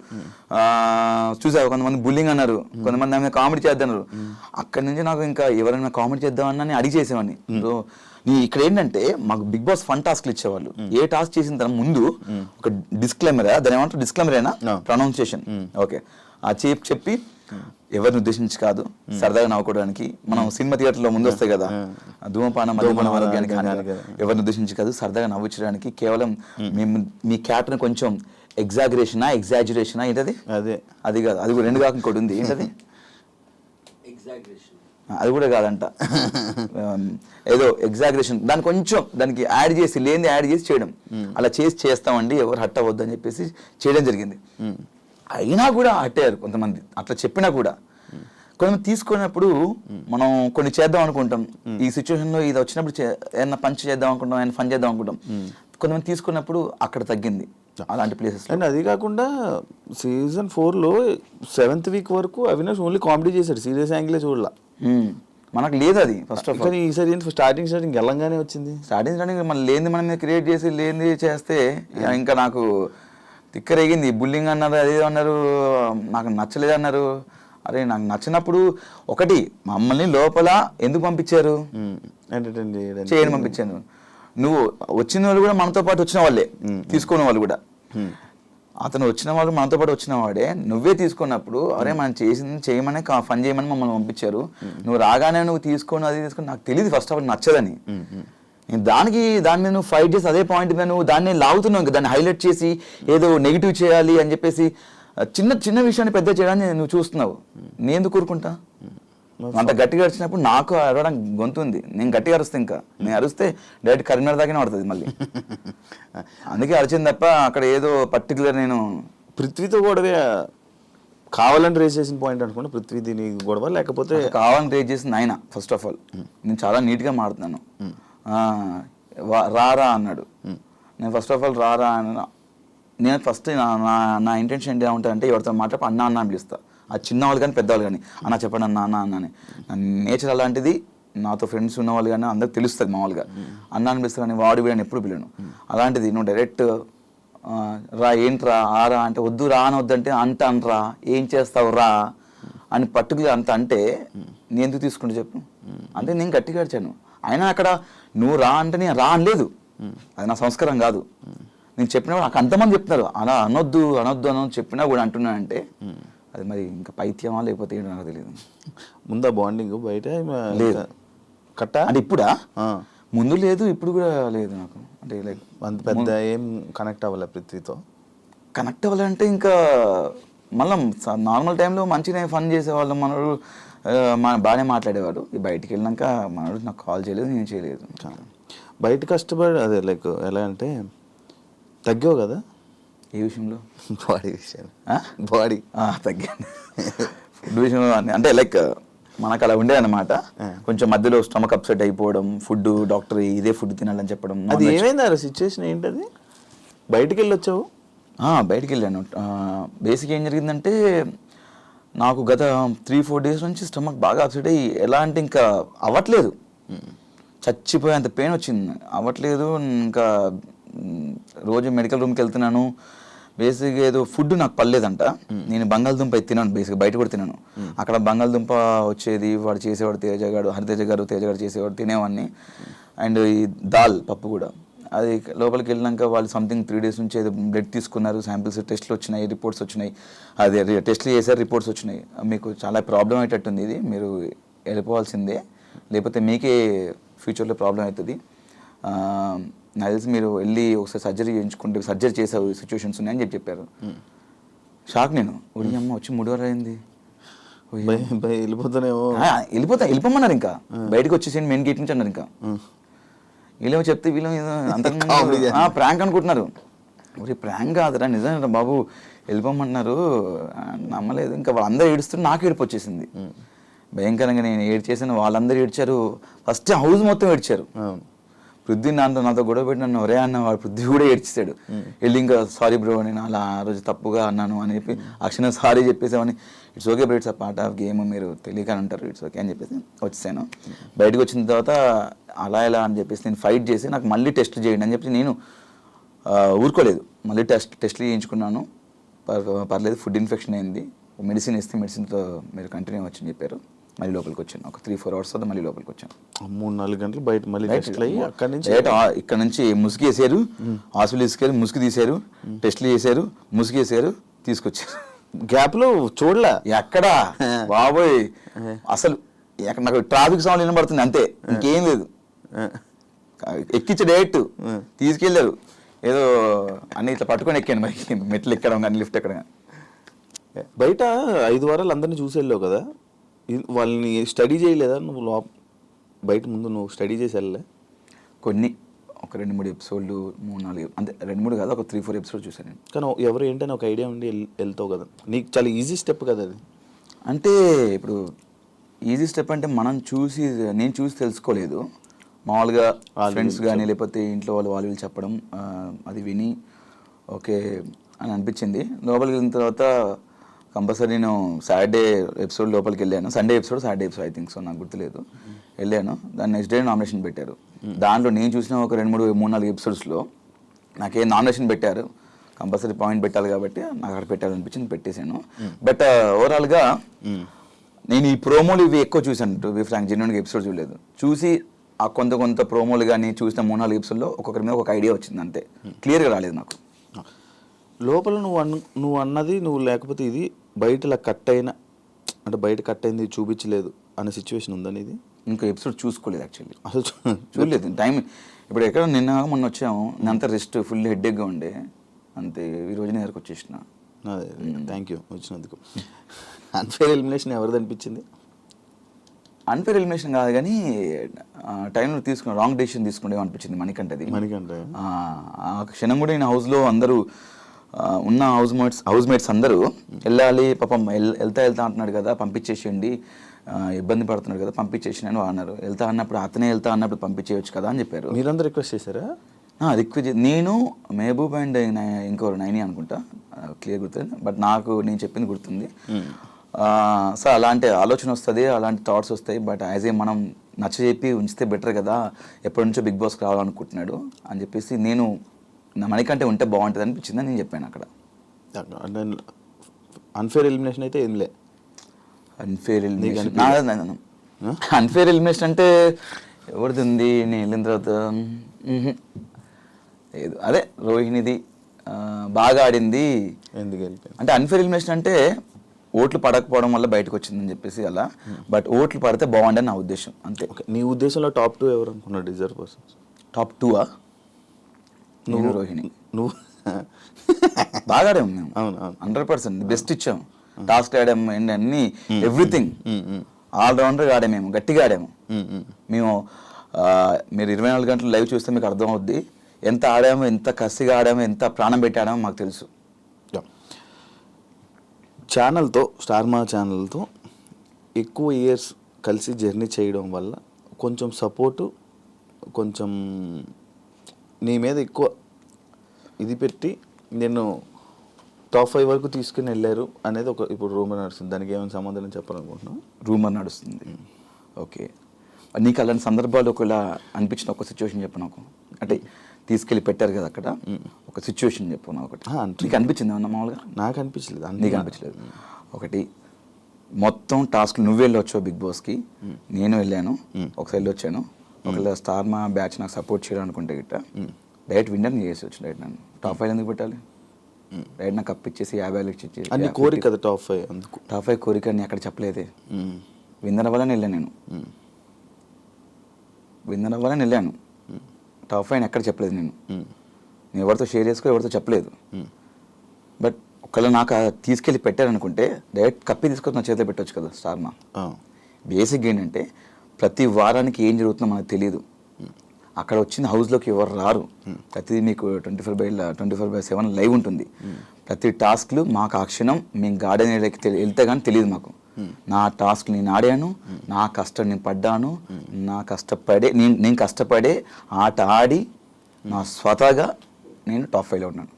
చూసావు కొంతమంది బుల్లింగ్ అన్నారు, కొంతమంది ఆమె కామెడీ చేద్దన్నారు. అక్కడి నుంచి నాకు ఇంకా ఎవరైనా కామెడీ చేద్దామన్నా నేను అడిగి చేసేవాడిని. ఇక్కడ ఏంటంటే మాకు బిగ్ బాస్ ఫన్ టాస్క్లు ఇచ్చేవాళ్ళు. ఏ టాస్క్ చేసిన తర్వాత ముందు ఒక డిస్క్లైమర్, దాని ఏమంటారు డిస్క్లైమరేనా ప్రొనౌన్సియేషన్, ఓకే, ఆ చెప్పి ఎవరిని ఉద్దేశించి కాదు, సరదాగా నవ్వుకోవడానికి. మనం సినిమా థియేటర్లో ముందు వస్తాయి కదా, ధూమపానం మద్యపానం ఆరోగ్యానికి ఎవరిని ఉద్దేశించి కాదు, సరదాగా నవ్వించడానికి. కేవలం మేము మీ క్యారెక్టర్ కొంచెం ఎగ్జాజరేషనా ఏంటది, అది కాదు, అది కూడా రెండు కాక ఇంకోటి ఉంది, ఏంటది అది కూడా కాదంట, ఏదో ఎగ్జాగరేషన్, దాన్ని కొంచెం దానికి యాడ్ చేసి లేని యాడ్ చేసి చేయడం. అలా చేస్తామండి, ఎవరు హట్ అవ్వద్దు అని చెప్పేసి చేయడం జరిగింది. అయినా కూడా హట్టారు కొంతమంది, అట్లా చెప్పినా కూడా. కొంతమంది తీసుకున్నప్పుడు మనం కొన్ని చేద్దాం అనుకుంటాం, ఈ సిచ్యువేషన్లో ఇది వచ్చినప్పుడు ఏమన్నా పంచ్ చేద్దాం అనుకుంటాం, ఏమైనా ఫన్ చేద్దాం అనుకుంటాం. కొంతమంది తీసుకున్నప్పుడు అక్కడ తగ్గింది అలాంటి ప్లేసెస్. అండ్ అది కాకుండా సీజన్ 4లో 7th వీక్ వరకు అవినాష్ ఓన్లీ కామెడీ చేశాడు, సీరియస్ యాంగిలే చూడాల. మనకు లేదు అది ఫస్ట్ ఆఫ్ ఆల్. ఈసారి స్టార్టింగ్ వెళ్ళంగానే వచ్చింది. స్టార్టింగ్ మన లేని మనం మీద క్రియేట్ చేసి లేని చేస్తే ఇంకా నాకు తిక్కరేగింది. బుల్లింగ్ అన్నారు, అదే అన్నారు, నాకు నచ్చలేదు అన్నారు. అరే నాకు నచ్చినప్పుడు ఒకటి మమ్మల్ని లోపల ఎందుకు పంపించారు, ఎంటర్టైన్ చేయని పంపించాను. నువ్వు వచ్చిన వాళ్ళు కూడా మనతో పాటు వచ్చిన వాళ్ళే, తీసుకున్న వాళ్ళు కూడా. అతను వచ్చిన వాళ్ళు మనతో పాటు వచ్చిన వాడే, నువ్వే తీసుకున్నప్పుడు అరే మనం చేసింది చేయమని ఫన్ చేయమని మమ్మల్ని పంపించారు, నువ్వు రాగానే నువ్వు తీసుకొని అది తీసుకొని నాకు తెలియదు ఫస్ట్ ఆఫ్ ఆల్ నచ్చదని. దాని మీద నువ్వు ఫైట్ చేసి అదే పాయింట్ మీద నువ్వు దాన్ని లాగుతున్నావు, ఇంకా దాన్ని హైలైట్ చేసి ఏదో నెగిటివ్ చేయాలి అని చెప్పేసి చిన్న విషయాన్ని పెద్ద చేయడాన్ని నువ్వు చూస్తున్నావు. నేను ఎందుకు కూరుకుంటా? అంత గట్టిగా అరిచినప్పుడు నాకు అరవడం గొంతు ఉంది, నేను గట్టిగా అరుస్తే ఇంకా నేను అరిస్తే డైరెక్ట్ కరీంనగర్ దాకానే పడుతుంది మళ్ళీ. అందుకే అరిచింది తప్ప అక్కడ ఏదో పర్టికులర్ నేను పృథ్వీతో గొడవ కావాలని రేస్ చేసిన పాయింట్ అనుకుంటా. పృథ్వీ దీని గొడవ లేకపోతే కావాలని రేస్ చేసింది ఆయన. ఫస్ట్ ఆఫ్ ఆల్ నేను చాలా నీట్గా మాడుతున్నాను, రారా అన్నాడు. నేను ఫస్ట్ ఆఫ్ ఆల్ రారా అన్న, నేను ఫస్ట్ నా ఇంటెన్షన్ ఏంటి ఉంటుందంటే ఎవరితో మాట్లాడి అన్న అని పిలుస్తా, అది చిన్నవాళ్ళు కానీ పెద్దవాళ్ళు కానీ అన్న చెప్పండి అన్న అన్న అన్న అని. నేచర్ అలాంటిది, నాతో ఫ్రెండ్స్ ఉన్నవాళ్ళు కానీ అందరికి తెలుస్తుంది మామూలుగా. అన్న అని పిలుస్తా కానీ వాడు వీడని ఎప్పుడు పిలను. అలాంటిది నువ్వు డైరెక్ట్ రా ఏంట్రా ఆరా అంటే వద్దు, రా అని వద్దంటే అంట అనరా, ఏం చేస్తావు రా అని పర్టికులర్ అంత అంటే నేను ఎందుకు తీసుకుంటా చెప్పు. అంటే నేను గట్టిగా అడిచాను. అయినా అక్కడ నువ్వు రా అంటే నేను రా అనలేదు, అది నా సంస్కారం కాదు. నేను చెప్పినా నాకు అంతమంది చెప్తున్నారు అలా అనొద్దు చెప్పినా కూడా అంటున్నానంటే అది మరి ఇంకా పైత్యమా లేకపోతే ఏంటో నాకు తెలియదు. ముందా బాండింగ్ బయట లేదు కట్ట అంటే ఇప్పుడా? ముందు లేదు, ఇప్పుడు కూడా లేదు నాకు. అంటే లైక్ అంత పెద్ద ఏం కనెక్ట్ అవ్వలే పృథ్వీతో. కనెక్ట్ అవ్వాలంటే ఇంకా మళ్ళీ నార్మల్ టైంలో మంచిగా ఫన్ చేసేవాళ్ళం, మనడు బాగానే మాట్లాడేవాడు. బయటికి వెళ్ళినాక మనడు నాకు కాల్ చేయలేదు, నేను చేయలేదు. బయట కష్టపడి అదే లైక్ ఎలా అంటే తగ్గావు కదా. ఏ విషయంలో? బాడీ విషయం. బాడీ తగ్గాను. ఫుడ్ విషయంలో అంటే లైక్ మనకు అలా ఉండేదన్నమాట. కొంచెం మధ్యలో స్టమక్ అప్సెట్ అయిపోవడం, ఫుడ్ డాక్టర్ ఇదే ఫుడ్ తినాలని చెప్పడం. అది ఏమైంది ఆ సిచ్యువేషన్ ఏంటది? బయటికి వెళ్ళి వచ్చావు? బయటికి వెళ్ళాను. బేసిక్ ఏం జరిగిందంటే నాకు గత 3-4 డేస్ నుంచి స్టమక్ బాగా అప్సెట్ అయ్యి ఎలా అంటే ఇంకా అవ్వట్లేదు, చచ్చిపోయేంత పెయిన్ వచ్చింది, అవ్వట్లేదు. ఇంకా రోజు మెడికల్ రూమ్కి వెళ్తున్నాను. బేసిక్గా ఏదో ఫుడ్ నాకు పర్లేదంట. నేను బంగాళదుంప తిన్నాను, బేసిక్గా బయట కూడా తిన్నాను. అక్కడ బంగాళదుంప వచ్చేది, వాడు చేసేవాడు హరితేజ గారు చేసేవాడు, తినేవాడిని. అండ్ ఈ దాల్ పప్పు కూడా, అది లోపలికి వెళ్ళినాక వాళ్ళు సంథింగ్ 3 డేస్ నుంచి ఏదో బ్లడ్ తీసుకున్నారు, శాంపిల్స్ టెస్ట్లు వచ్చినాయి, రిపోర్ట్స్ వచ్చినాయి. అదే టెస్ట్లు చేశారు, రిపోర్ట్స్ వచ్చినాయి. మీకు చాలా ప్రాబ్లం అయ్యేటట్టుంది, ఇది మీరు వెళ్ళిపోవాల్సిందే, లేకపోతే మీకే ఫ్యూచర్లో ప్రాబ్లం అవుతుంది. నాకు తెలిసి మీరు వెళ్ళి ఒకసారి సర్జరీ చేయించుకుంటే సర్జరీ చేసే సిచ్యువేషన్స్ ఉన్నాయని చెప్పారు. షాక్ నేను. ఒడి అమ్మ వచ్చి 3 వారాలు అయింది. వెళ్ళిపోతానేమో. వెళ్ళిపోమన్నారు ఇంకా, బయటకు వచ్చేసేయండి మెయిన్ గేట్ నుంచి అన్నారు ఇంకా. వీళ్ళేమో చెప్తే వీళ్ళు అంత ప్రాంక్ అనుకుంటున్నారు. మరి ప్రాంక్ కాదురా నిజంగా బాబు వెళ్ళిపోమంటున్నారు, నమ్మలేదు. ఇంకా వాళ్ళందరూ ఏడుస్తుంటే నాకు ఏడుపు వచ్చేసింది భయంకరంగా. నేను ఏడ్చేసాను, వాళ్ళందరూ ఏడ్చారు. ఫస్ట్ హౌస్ మొత్తం ఏడ్చారు. పృథ్వీ నాతో గొడవ పెట్టి నన్ను ఒరే అన్న, వాడు పృథ్వీ కూడా ఏడ్చేసాడు. వెళ్ళి ఇంకా సారీ బ్రో నేను అలా ఆ రోజు తప్పుగా అన్నాను అని చెప్పి అక్షణ సారీ చెప్పేసామని. It's okay bro, it's a part of game, మీరు తెలియక అంటారు, ఇట్స్ ఓకే అని చెప్పేసి వచ్చేసాను. బయటకు వచ్చిన తర్వాత అలా ఎలా అని చెప్పేసి నేను ఫైట్ చేసి నాకు మళ్ళీ టెస్ట్ చేయండి అని చెప్పి నేను ఊరుకోలేదు. మళ్ళీ టెస్ట్లు చేయించుకున్నాను. పర్లేదు, ఫుడ్ ఇన్ఫెక్షన్ అయింది, మెడిసిన్ ఇస్తే మెడిసిన్తో మీరు కంటిన్యూ వచ్చని చెప్పారు. మళ్ళీ లోపలికి వచ్చాను. ఒక 3-4 hours తర్వాత మళ్ళీ లోపలికి వచ్చాను. 3-4 గంటలు బయట మళ్ళీ టెస్ట్లు అయ్యి అక్కడి నుంచి ఇక్కడ నుంచి ముసుగు వేసారు, హాస్పిటల్ తీసుకెళ్ళి ముసుగు తీశారు, టెస్ట్లు చేశారు, ముసుగు వేసారు, తీసుకొచ్చారు. గ్యాప్లో చూడలే ఎక్కడా బాబోయ్, అసలు నాకు ట్రాఫిక్ సౌండ్ వినబడుతుంది అంతే, ఇంకేం లేదు. ఎక్కించే డైరెక్ట్ తీసుకెళ్ళారు. ఏదో అన్ని ఇట్లా పట్టుకొని ఎక్కాను, మరి మెట్లు ఎక్కడం కానీ లిఫ్ట్ ఎక్కడం కానీ. బయట 5 వారాలు అందరినీ చూసి వెళ్ళావు కదా, వాళ్ళని స్టడీ చేయలేదా నువ్వు? బయట ముందు నువ్వు స్టడీ చేసి వెళ్ళలే? కొన్ని ఒక 2-3 ఎపిసోడ్లు, 3-4 అంతే, 2-3 కాదు, ఒక 3-4 ఎపిసోడ్ చూసాను నేను. కానీ ఎవరు ఏంటని ఒక ఐడియా ఉండి వెళ్తావు కదా, నీకు చాలా ఈజీ స్టెప్ కదా అది. అంటే ఇప్పుడు ఈజీ స్టెప్ అంటే నేను చూసి తెలుసుకోలేదు. మామూలుగా ఫ్రెండ్స్ కానీ లేకపోతే ఇంట్లో వాళ్ళు వీళ్ళు చెప్పడం, అది విని ఓకే అని అనిపించింది. లోపలికి వెళ్ళిన తర్వాత కంపల్సరీ నేను సాటర్డే ఎపిసోడ్ లోపలికి వెళ్ళాను. Saturday episode I think so, నాకు గుర్తులేదు. వెళ్ళాను. దాని నెక్స్ట్ డే నామినేషన్ పెట్టారు. దాంట్లో నేను చూసిన ఒక 2-3-4 ఎపిసోడ్స్లో నాకేం నామినేషన్ పెట్టారు, కంపల్సరీ పాయింట్ పెట్టాలి కాబట్టి నాకు అక్కడ పెట్టారు అనిపించింది, పెట్టేశాను. బట్ ఓవరాల్గా నేను ఈ ప్రోమోలు ఇవి ఎక్కువ చూశాను. టు బి ఫ్రాంక్, జెన్యున్గా ఎపిసోడ్ చూడలేదు. చూసి ఆ కొంత ప్రోమోలు కానీ చూసిన 3-4 ఎపిసోడ్లో ఒక్కొక్కరి మీద ఒక ఐడియా వచ్చింది అంతే, క్లియర్గా రాలేదు నాకు. లోపల నువ్వు అన్నది నువ్వు లేకపోతే ఇది బయట ఇలా కట్ అయిన, అంటే బయట కట్ అయింది చూపించలేదు అనే సిచ్యువేషన్ ఉందని? ఇది ఇంకా ఎపిసోడ్ చూసుకోలేదు యాక్చువల్లీ, అసలు చూడలేదు. టైం ఇప్పుడు ఎక్కడ మొన్న వచ్చాము, అంత రెస్ట్, ఫుల్ హెడ్ఏక్గా ఉండే అంతే. ఈ రోజు నేరకు వచ్చేసిన. అదే, థ్యాంక్ యూ వచ్చినందుకు. అన్ఫేర్ ఎలిమినేషన్ ఎవరిది అనిపించింది? అన్ఫేర్ ఎలిమినేషన్ కాదు కానీ టైంలో రాంగ్ డెసిషన్ తీసుకునే అనిపించింది మణికంఠది. ఆ క్షణం కూడా నేను హౌస్లో అందరూ ఉన్న హౌస్ మేట్స్ అందరూ వెళ్ళాలి పాపం, వెళ్తా అంటున్నాడు కదా పంపించేసేయండి, ఇబ్బంది పడుతున్నాడు కదా పంపించేసి అని అన్నారు. అతనే వెళ్తా అన్నప్పుడు పంపించేయచ్చు కదా అని చెప్పారు. మీరందరూ రిక్వెస్ట్ చేశారా? రిక్వెస్ట్ నేను, మెహబూబ్ అండ్ ఇంకోరు 9 అనుకుంటా, క్లియర్ గుర్తుంది. బట్ నేను చెప్పింది గుర్తుంది. సో అలాంటి ఆలోచన వస్తుంది, అలాంటి థాట్స్ వస్తాయి. బట్ యాజ్ ఏ మనం నచ్చజెప్పి ఉంచితే బెటర్ కదా, ఎప్పటి నుంచో బిగ్ బాస్కి రావాలనుకుంటున్నాడు అని చెప్పేసి నేను మణికంటే ఉంటే బాగుంటుంది అనిపించింది అని నేను చెప్పాను అక్కడ. అన్ఫేర్ ఎలిమినేషన్ అయితే ఏం లే. అన్ఫేర్ ఎలిమినేషన్ అంటే ఎవరిది ఉంది? నేను వెళ్ళిన తర్వాత లేదు, అదే రోహిణిది బాగా ఆడింది. ఎందుకు అంటే అన్ఫేర్ ఎలిమినేషన్ అంటే ఓట్లు పడకపోవడం వల్ల బయటకు వచ్చిందని చెప్పేసి అలా. బట్ ఓట్లు పడితే బాగుండని నా ఉద్దేశం అంతే. నీ ఉద్దేశంలో టాప్ 2 ఎవరు అనుకున్నాడు డిజర్వ్ పర్సన్స్? టాప్ 2 నువ్వు, రోహిణి. నువ్వు బాగా ఆడాము మేము. అవును 100% బెస్ట్ ఇచ్చాము. టాస్క్ ఆడాము, అన్ని ఎవ్రీథింగ్ ఆల్రౌండర్గా ఆడాము, మేము గట్టిగా ఆడాము. మేము మీరు 24 గంటలు లైవ్ చూస్తే మీకు అర్థం అవుద్ది ఎంత ఆడామో, ఎంత కసిగా ఆడామో, ఎంత ప్రాణం పెట్టి ఆడామో మాకు తెలుసు. ఛానల్తో, స్టార్ మా ఛానల్తో ఎక్కువ ఇయర్స్ కలిసి జర్నీ చేయడం వల్ల కొంచెం సపోర్టు, కొంచెం నీ మీద ఎక్కువ ఇది పెట్టి నేను టాప్ 5 వరకు తీసుకుని వెళ్ళారు అనేది ఒక ఇప్పుడు రూమర్ నడుస్తుంది. దానికి ఏమైనా సమాధానం చెప్పాలనుకుంటున్నాను? రూమర్ నడుస్తుంది, ఓకే. నీకు అలాంటి సందర్భాలు ఒకవేళ అనిపించిన ఒక సిచ్యువేషన్ చెప్పు నాకు. అంటే తీసుకెళ్ళి పెట్టారు కదా అక్కడ, ఒక సిచ్యువేషన్ చెప్పు నాకు ఒకటి. నీకు అనిపించింది ఏమన్నా మామూలుగా? నాకు అనిపించలేదు. నీకు అనిపించలేదు? ఒకటి మొత్తం టాస్క్ నువ్వు వెళ్ళొచ్చావు బిగ్ బాస్కి, నేను వెళ్ళాను, ఒకసారి వెళ్ళి వచ్చాను. ఒకవేళ స్టార్ మా బ్యాచ్ నాకు సపోర్ట్ చేయడం అనుకుంటే గిట్ట డైరెక్ట్ విన్నర్ని చేసి వచ్చి డైరెక్ట్ నన్ను టాప్ 5 ఎందుకు పెట్టాలి? డైరెక్ట్ నాకు కప్ ఇచ్చేసి 50 ఇచ్చేసి అన్ని కోరిక కదా టాప్ 5. అందుకు టాప్ 5 కోరిక అని అక్కడ చెప్పలేదే. విన్నర్ అవ్వాలని వెళ్ళాను నేను, విన్నర్ అవ్వాలని వెళ్ళాను. టాప్ 5 ఎక్కడ చెప్పలేదు నేను ఎవరితో షేర్ చేసుకో, ఎవరితో చెప్పలేదు. బట్ ఒకవేళ నాకు తీసుకెళ్ళి పెట్టారనుకుంటే డైరెక్ట్ కప్పి తీసుకొని నా చేతిలో పెట్టవచ్చు కదా స్టార్ మా. బేసిక్ ఏంటంటే ప్రతి వారానికి ఏం జరుగుతుందో మనకు తెలియదు. అక్కడ వచ్చిన హౌస్లోకి ఎవరు రారు. ప్రతిదీ మీకు 24/7 లైవ్ ఉంటుంది. ప్రతి టాస్క్లు మాకు ఆ క్షణం మేము గార్డెన్ ఏరియాకి వెళ్తే కానీ తెలియదు మాకు. నా టాస్క్ నేను ఆడాను, నా కష్టం నేను పడ్డాను, నేను కష్టపడే ఆట ఆడి నా స్వతహాగా నేను టాప్ 5లో ఉన్నాను.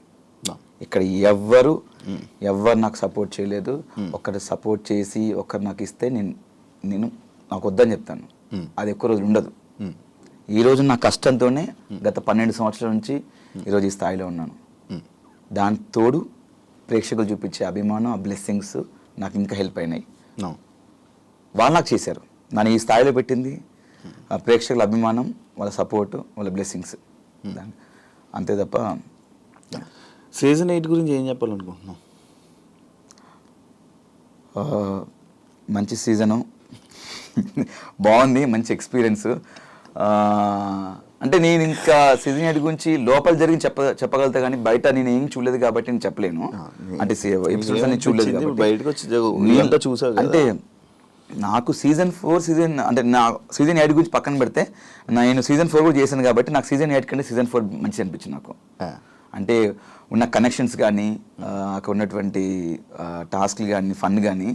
ఇక్కడ ఎవ్వరు నాకు సపోర్ట్ చేయలేదు. ఒకరు సపోర్ట్ చేసి ఒకరు నాకు ఇస్తే నేను నాకు వద్దని చెప్తాను. అది ఎక్కువ రోజులు ఉండదు. ఈరోజు నా కష్టంతోనే గత 12 సంవత్సరాల నుంచి ఈరోజు ఈ స్థాయిలో ఉన్నాను. దాని తోడు ప్రేక్షకులు చూపించే అభిమానం, ఆ బ్లెస్సింగ్స్ నాకు ఇంకా హెల్ప్ అయినాయి. వాళ్ళు నాకు చేశారు. నన్ను ఈ స్థాయిలో పెట్టింది ఆ ప్రేక్షకుల అభిమానం, వాళ్ళ సపోర్టు, వాళ్ళ బ్లెస్సింగ్స్. అంతే తప్ప. సీజన్ 8 గురించి ఏం చెప్పాలనుకుంటున్నాం? మంచి సీజను, బాగుంది, మంచి ఎక్స్పీరియన్స్. అంటే నేను ఇంకా సీజన్ 8 గురించి లోపల జరిగి చెప్పగలుగుతా కానీ బయట నేను ఏం చూడలేదు కాబట్టి నేను చెప్పలేను. అంటే ఎపిసోడ్స్ అన్ని చూడలేదు కాబట్టి చూసా. అంటే నాకు సీజన్ 8 గురించి పక్కన పెడితే నేను సీజన్ 4 కూడా చేశాను కాబట్టి నాకు సీజన్ 8 కంటే సీజన్ 4 మంచిది అనిపించింది నాకు. అంటే ఉన్న కనెక్షన్స్ కానీ అక్కడ ఉన్నటువంటి టాస్క్లు కానీ ఫన్ కానీ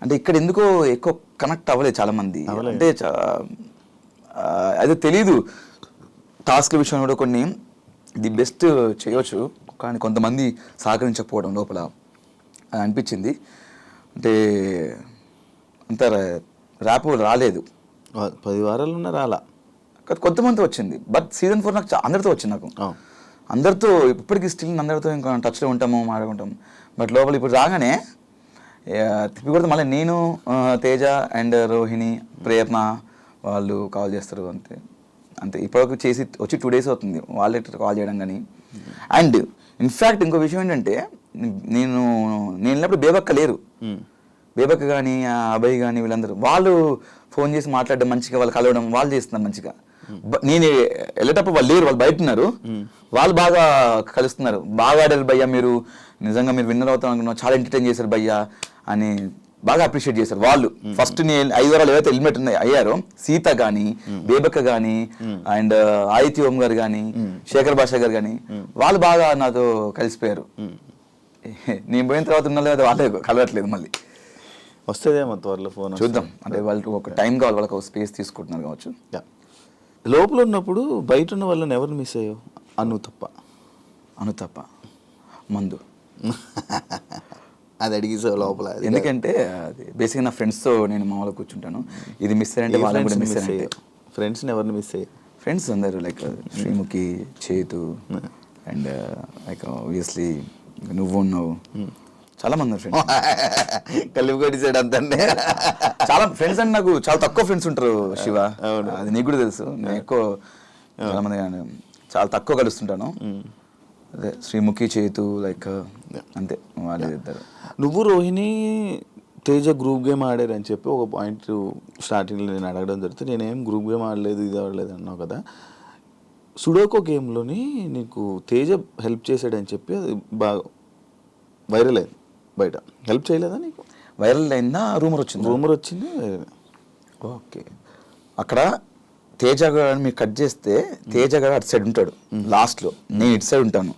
అంటే ఇక్కడ ఎందుకో ఎక్కువ కనెక్ట్ అవ్వలేదు చాలామంది. అంటే అదే తెలీదు. టాస్క్ల విషయంలో కూడా కొన్ని ది బెస్ట్ చేయవచ్చు కానీ కొంతమంది సహకరించకపోవడం లోపల అనిపించింది. అంటే అంత ర్యాప్ రాలేదు. 10 వారాలు ఉన్న రాలా, కొంతమంది వచ్చింది. బట్ సీజన్ 4 నాకు అందరితో వచ్చింది. నాకు అందరితో ఇప్పటికీ స్టిల్ అందరితో ఇంకా టచ్లో ఉంటాము, మాట్లాడుకుంటాము. బట్ లోపల ఇప్పుడు రాగానే తిప్పి కొడితే మళ్ళీ నేను, తేజ అండ్ రోహిణి, ప్రేరణ వాళ్ళు కాల్ చేస్తారు. అంతే ఇప్పటివరకు వచ్చి 2 days అవుతుంది వాళ్ళే కాల్ చేయడం కానీ. అండ్ ఇన్ఫ్యాక్ట్ ఇంకో విషయం ఏంటంటే నేను వెళ్ళినప్పుడు బేబక్క లేరు. బేబక్క కానీ అభయ్ కానీ వీళ్ళందరూ వాళ్ళు ఫోన్ చేసి మాట్లాడడం, మంచిగా వాళ్ళు కలవడం వాళ్ళు చేస్తున్నారు మంచిగా. నేను వెళ్ళేటప్పుడు వాళ్ళు లేరు, వాళ్ళు బయట ఉన్నారు. వాళ్ళు బాగా కలుస్తున్నారు. బాగా ఆడారు భయ్యా, మీరు నిజంగా మీరు విన్నర్ అవుతాం అనుకున్నాం, చాలా ఎంటర్టైన్ చేశారు భయ్యా అని బాగా అప్రిషియేట్ చేశారు వాళ్ళు. ఫస్ట్ నేను 5 వారాలు ఏవైతే ఎలిమినేట్ అయ్యారో సీత కానీ, బేబక్క కానీ, అండ్ ఆదిత్య ఓం గారు కానీ, శేఖర్ భాష గారు కానీ వాళ్ళు బాగా నాతో కలిసిపోయారు. నేను పోయిన తర్వాత ఉన్న లేదా వాళ్ళే కలవట్లేదు. మళ్ళీ వస్తుందేమో త్వరలో ఫోన్, చూద్దాం. అంటే వాళ్ళకి ఒక టైం కావాలి, వాళ్ళకి ఒక స్పేస్ తీసుకుంటున్నారు కావచ్చు. లోపల ఉన్నప్పుడు బయట ఉన్న వాళ్ళని ఎవరు మిస్ అయ్యో? అను తప్ప మందు అది అడిగిసావు లోపల. ఎందుకంటే అది బేసిక్గా నా ఫ్రెండ్స్తో నేను మామూలుగా కూర్చుంటాను. ఇది మిస్ అయ్యంటే వాళ్ళని కూడా మిస్ అయ్యాయి. ఫ్రెండ్స్ని ఎవరిని మిస్ అయ్యాయి? ఫ్రెండ్స్ అందరూ లైక్ శ్రీముఖి, చేతు అండ్ లైక్ ఆబ్వియస్లీ నువ్వు ఉన్నావు, చాలా మంది ఫ్రెండ్స్ కలిపి కొట్టేసాడు అంతే. చాలా ఫ్రెండ్స్ అంటే నాకు చాలా తక్కువ ఫ్రెండ్స్ ఉంటారు శివ, అది నీకు కూడా తెలుసు. నేను ఎక్కువ చాలా మంది చాలా తక్కువ కలుస్తుంటాను. అదే శ్రీముఖి, చేతు లైక్ అంతే వాళ్ళే ఇద్దరు. నువ్వు రోహిణి తేజ గ్రూప్ గేమ్ ఆడారని చెప్పి ఒక పాయింట్ స్టార్టింగ్లో నేను అడగడం జరిగితే నేనేం గ్రూప్ గేమ్ ఆడలేదు, ఇది ఆడలేదు అన్నావు కదా. సుడోకో గేమ్లోని నీకు తేజ హెల్ప్ చేశాడని చెప్పి అది బాగా వైరల్ అయింది బయట. హెల్ప్ చేయలేదా నీకు? వైరల్ అయిందా? రూమర్ వచ్చింది. ఓకే. అక్కడ తేజ గారు మీరు కట్ చేస్తే తేజ గారు అటు సైడ్ ఉంటాడు లాస్ట్లో, నేను ఇటు సైడ్ ఉంటాను.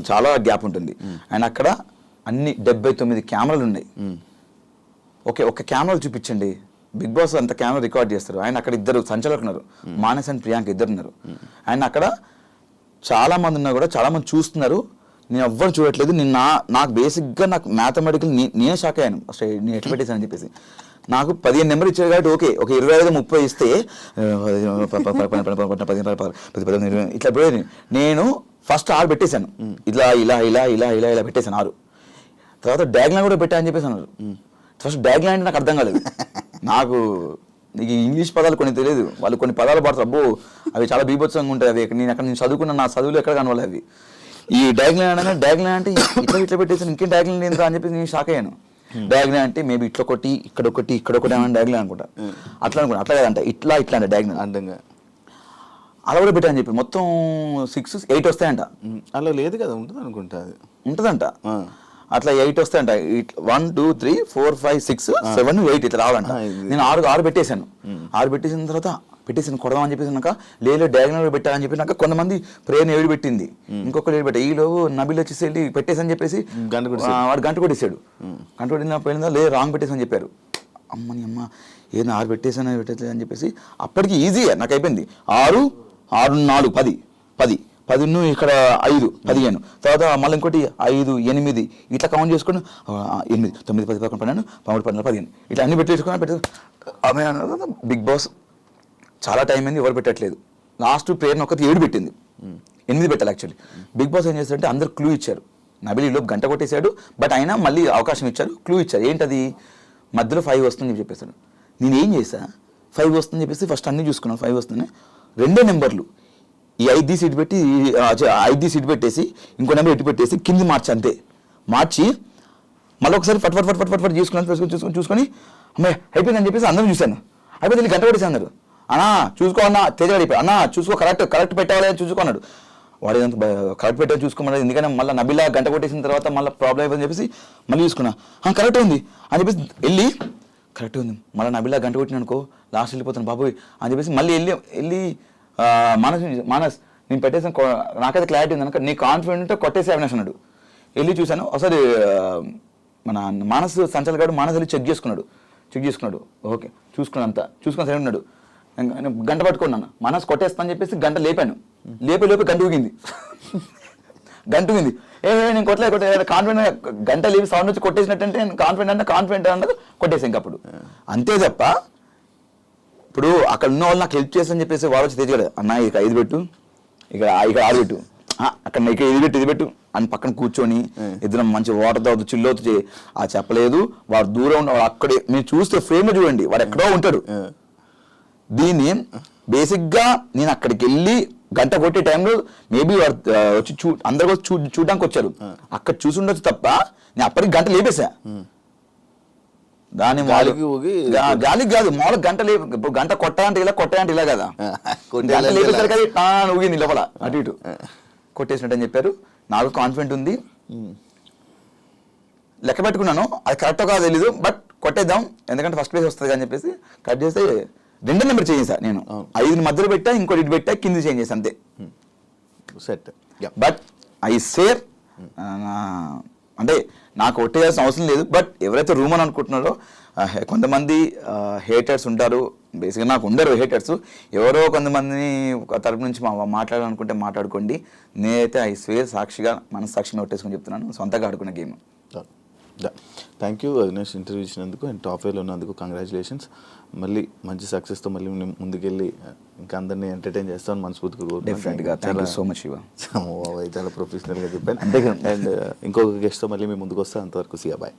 చాలా గ్యాప్ ఉంటుంది. అండ్ అక్కడ అన్ని 79 కెమెరాలు ఉన్నాయి. ఓకే, ఒక కెమెరాలు చూపించండి. బిగ్ బాస్ అంత కెమెరా రికార్డ్ చేస్తారు. ఆయన అక్కడ 2 సంచాలకులు ఉన్నారు, మానస్ అండ్ ప్రియాంక 2 ఉన్నారు. అండ్ అక్కడ చాలా మంది ఉన్నా కూడా చాలా మంది చూస్తున్నారు. నేను ఎవ్వరు చూడట్లేదు. నాకు బేసిక్గా నాకు మ్యాథమెటికల్ నేనే షాక్ అయ్యాను. అసలు నేను ఎట్లా పెట్టేసానని చెప్పేసి. నాకు 15 నెంబర్ ఇచ్చారు కాబట్టి ఓకే, ఒక 25-30 ఇస్తే ఇట్లా పోయేది. నేను ఫస్ట్ 6 పెట్టేశాను. ఇలా ఇలా ఇలా ఇలా ఇలా ఇలా పెట్టేశాను 6. తర్వాత డాగ్లైన్ కూడా పెట్టా అని చెప్పేసి అన్నారు. ఫస్ట్ డాగ్లైన్ అంటే నాకు అర్థం కాలేదు. నాకు ఇంగ్లీష్ పదాలు కొన్ని తెలియదు. వాళ్ళు కొన్ని పదాలు పడతారు, అబ్బో అవి చాలా బీభత్సంగా ఉంటాయి. అవి నేను చదువుకున్న నా చదువులు ఎక్కడ కనవాలి అవి. ఈ డాగ్లైన్ అంటే ఇట్లా పెట్టేసాను, ఇంకేం డాగ్లైన్ ఏంటో అని చెప్పేసి నేను షాక్ అయ్యాను. డాగ్లైన్ అంటే మేబీ ఇట్లా ఒకటి ఇక్కడ ఒకటి ఏమన్నా డాగ్లైన్ అనుకుంటా. అట్లా కాదంట, ఇట్లా అంటే డాగ్లైన్. అందంగా అలా కూడా పెట్టారని చెప్పి మొత్తం 6 8 వస్తాయంట. అలా లేదు కదా, ఉంటుంది అనుకుంటా అది. ఉంటుందంట అట్లా 8 వస్తాయంట. 1 2 3 4 5 6 7 8 ఇట్లా రావాలంట. నేను ఆరు పెట్టేశాను. 6 పెట్టేసిన తర్వాత పెట్టేసాను కొడదాం అని చెప్పేసినాక లేదు డయాగ్నల్ పెట్టాలని చెప్పినాక కొంతమంది ప్రేయర్ ఏడు పెట్టింది, ఇంకొకరు ఏడు పెట్టా. ఈలో నబిల్ వచ్చేసి వెళ్ళి పెట్టేసని చెప్పేసి వాడు గంట కొట్టేసాడు. గంట కొట్టిన పోయిందా లేదు రాంగ్ పెట్టేసని చెప్పారు. అమ్మని అమ్మ ఏదో 6 పెట్టేసాను పెట్టేసి అని చెప్పేసి అప్పటికి ఈజీ నాకు అయిపోయింది. 6 6 4 10 10 10 ఇక్కడ 5 15 తర్వాత మళ్ళీ ఇంకోటి 5 8 ఇట్లా కౌంట్ చేసుకుని 8 9 10 11 12 13 14 15 ఇట్లా అన్ని పెట్టేసుకుని ఆమె బిగ్ బాస్ చాలా టైం అయింది ఎవరు పెట్టట్లేదు. లాస్ట్ ప్రేయర్ని ఒకటి 7 పెట్టింది, 8 పెట్టాలి యాక్చువల్లీ. బిగ్ బాస్ ఏం చేస్తారంటే అందరు క్లూ ఇచ్చారు. నబిల్ ఈలోపు గంట కొట్టేశాడు, బట్ అయినా మళ్ళీ అవకాశం ఇచ్చారు, క్లూ ఇచ్చారు. ఏంటది మధ్యలో 5 వస్తుందని చెప్పేసాడు. నేను ఏం చేశా 5 వస్తుందని చెప్పేసి ఫస్ట్ అన్ని చూసుకున్నాను 5 వస్తుంది. 2 నెంబర్లు ఈ 5 సీట్ పెట్టి 5 సీట్ పెట్టేసి ఇంకో నెంబర్ ఎట్టి పెట్టేసి కింది మార్చి అంతే మార్చి మళ్ళీ ఒకసారి ఫట్ ఫట్ ఫట్ ఫట్ ఫట్ ఫట్ చూసుకొని అమ్మాయి అయిపోయిందని చెప్పేసి అందరం చూశాను. అయిపోయింది గంట పెట్టేసి అన్నారు. అన్నా చూసుకో అన్న తేజ అయిపోయి అన్నా చూసుకో కరెక్ట్ పెట్టాలి అని చూసుకున్నాడు. వాడు ఏదంతా కరెక్ట్ పెట్టాలి చూసుకోమన్నాడు. ఎందుకంటే మళ్ళీ నబిలా గంట కొట్టేసిన తర్వాత మళ్ళీ ప్రాబ్లం అయిపోయిందని చెప్పేసి మళ్ళీ చూసుకున్నా. కరెక్ట్ ఉంది అని చెప్పేసి వెళ్ళి కరెక్ట్ ఉంది మళ్ళీ నబిలా గంట కొట్టిన అనుకో లాస్ట్ వెళ్ళిపోతాను బాబోయ్ అని చెప్పేసి మళ్ళీ వెళ్ళి మానస్ నేను పెట్టేసాను నాకైతే క్లారిటీ ఉంది కనుక నీ కాన్ఫిడెంట్ కొట్టేసి అవినాష్ అన్నాడు. వెళ్ళి చూశాను ఒకసారి మన మానస్ సంచల్ గారు మానస్ వెళ్ళి చెక్ చేసుకున్నాడు. ఓకే చూసుకున్నాను అంతా చూసుకొని సరే ఉన్నాడు. గంట పట్టుకున్నాను మనసు కొట్టేస్తా అని చెప్పేసి గంట లేపాను. లేపే గంట ఊగింది. నేను కొట్టలేదు కాన్ఫిడెంట్ గంట లేపి సౌండ్ వచ్చి కొట్టేసినట్టంటే నేను కాన్ఫిడెంట్ అన్నది కొట్టేసాను ఇంక అప్పుడు అంతే తప్ప. ఇప్పుడు అక్కడ ఉన్న వాళ్ళు నాకు హెల్ప్ చేస్తని చెప్పేసి వాడు వచ్చి తెచ్చాడు. అన్న ఇక 5 పెట్టు ఇక్కడ 6 పెట్టు అక్కడ ఇక్కడ ఇది పెట్టు అని పక్కన కూర్చొని ఇద్దరం మంచి వాటర్ తాగుతూ చిల్లవుతూ చెప్పలేదు. వాడు దూరం ఉన్న వాడు అక్కడే మీరు చూస్తే ఫ్రేమ్ లో చూడండి వాడు ఎక్కడో ఉంటాడు. దీన్ని బేసిక్గా నేను అక్కడికి వెళ్ళి గంట కొట్టే టైంలో మేబీ వచ్చి అందరు వచ్చి చూడడానికి వచ్చారు. అక్కడ చూసి ఉండొచ్చు తప్ప నేను అప్పటికి గంట లేపేసా. దాని గాలికి కాదు మామూలుగా గంట ఇప్పుడు గంట కొట్టాలంటే ఇలా కదా గంట లేపేసారు కదా ఊగింది లోపల అటు ఇటు కొట్టేసినట్టు అని చెప్పారు. నాకు కాన్ఫిడెంట్ ఉంది, లెక్క పెట్టుకున్నాను. అది కరెక్టో కాదో తెలీదు, బట్ కొట్టేద్దాం ఎందుకంటే ఫస్ట్ ప్లేస్ వస్తుంది అని చెప్పేసి కట్ చేస్తే 2 నెంబర్ చేంజ్ చేశా నేను. 5 మధ్యలో పెట్టా ఇంకోటి ఇటు పెట్టా కింద చేంజ్ చేసా అంతే సెట్. బట్ ఐ సేర్ అంటే నాకు కొట్టేయాల్సిన అవసరం లేదు. బట్ ఎవరైతే రూమ్ అని అనుకుంటున్నారో కొంతమంది హేటర్స్ ఉంటారు. బేసిక్గా నాకు ఉండరు హేటర్స్. ఎవరో కొంతమందిని తరపు నుంచి మాట్లాడాలనుకుంటే మాట్లాడుకోండి. నేనైతే ఐ స్వేర్ సాక్షిగా మనస్సాక్షిగా కొట్టేసుకొని చెప్తున్నాను, సొంతగా ఆడుకున్న game. Thank you Avinash interview ఇచ్చినందుకు అండ్ టాప్ 5లో ఉన్నందుకు కంగ్రాచులేషన్స్. మళ్ళీ మంచి సక్సెస్తో మళ్ళీ ముందుకెళ్ళి ఇంకా అందరినీ ఎంటర్టైన్ చేస్తామని మనస్ఫూర్తిగా డెఫినెట్గా thank you so much Shiva. చాలా ప్రొఫెషనల్గా చెప్పాను. అండ్ ఇంకొక గెస్ట్తో మళ్ళీ మీ ముందుకు వస్తాను. అంతవరకు సియా బాయ్.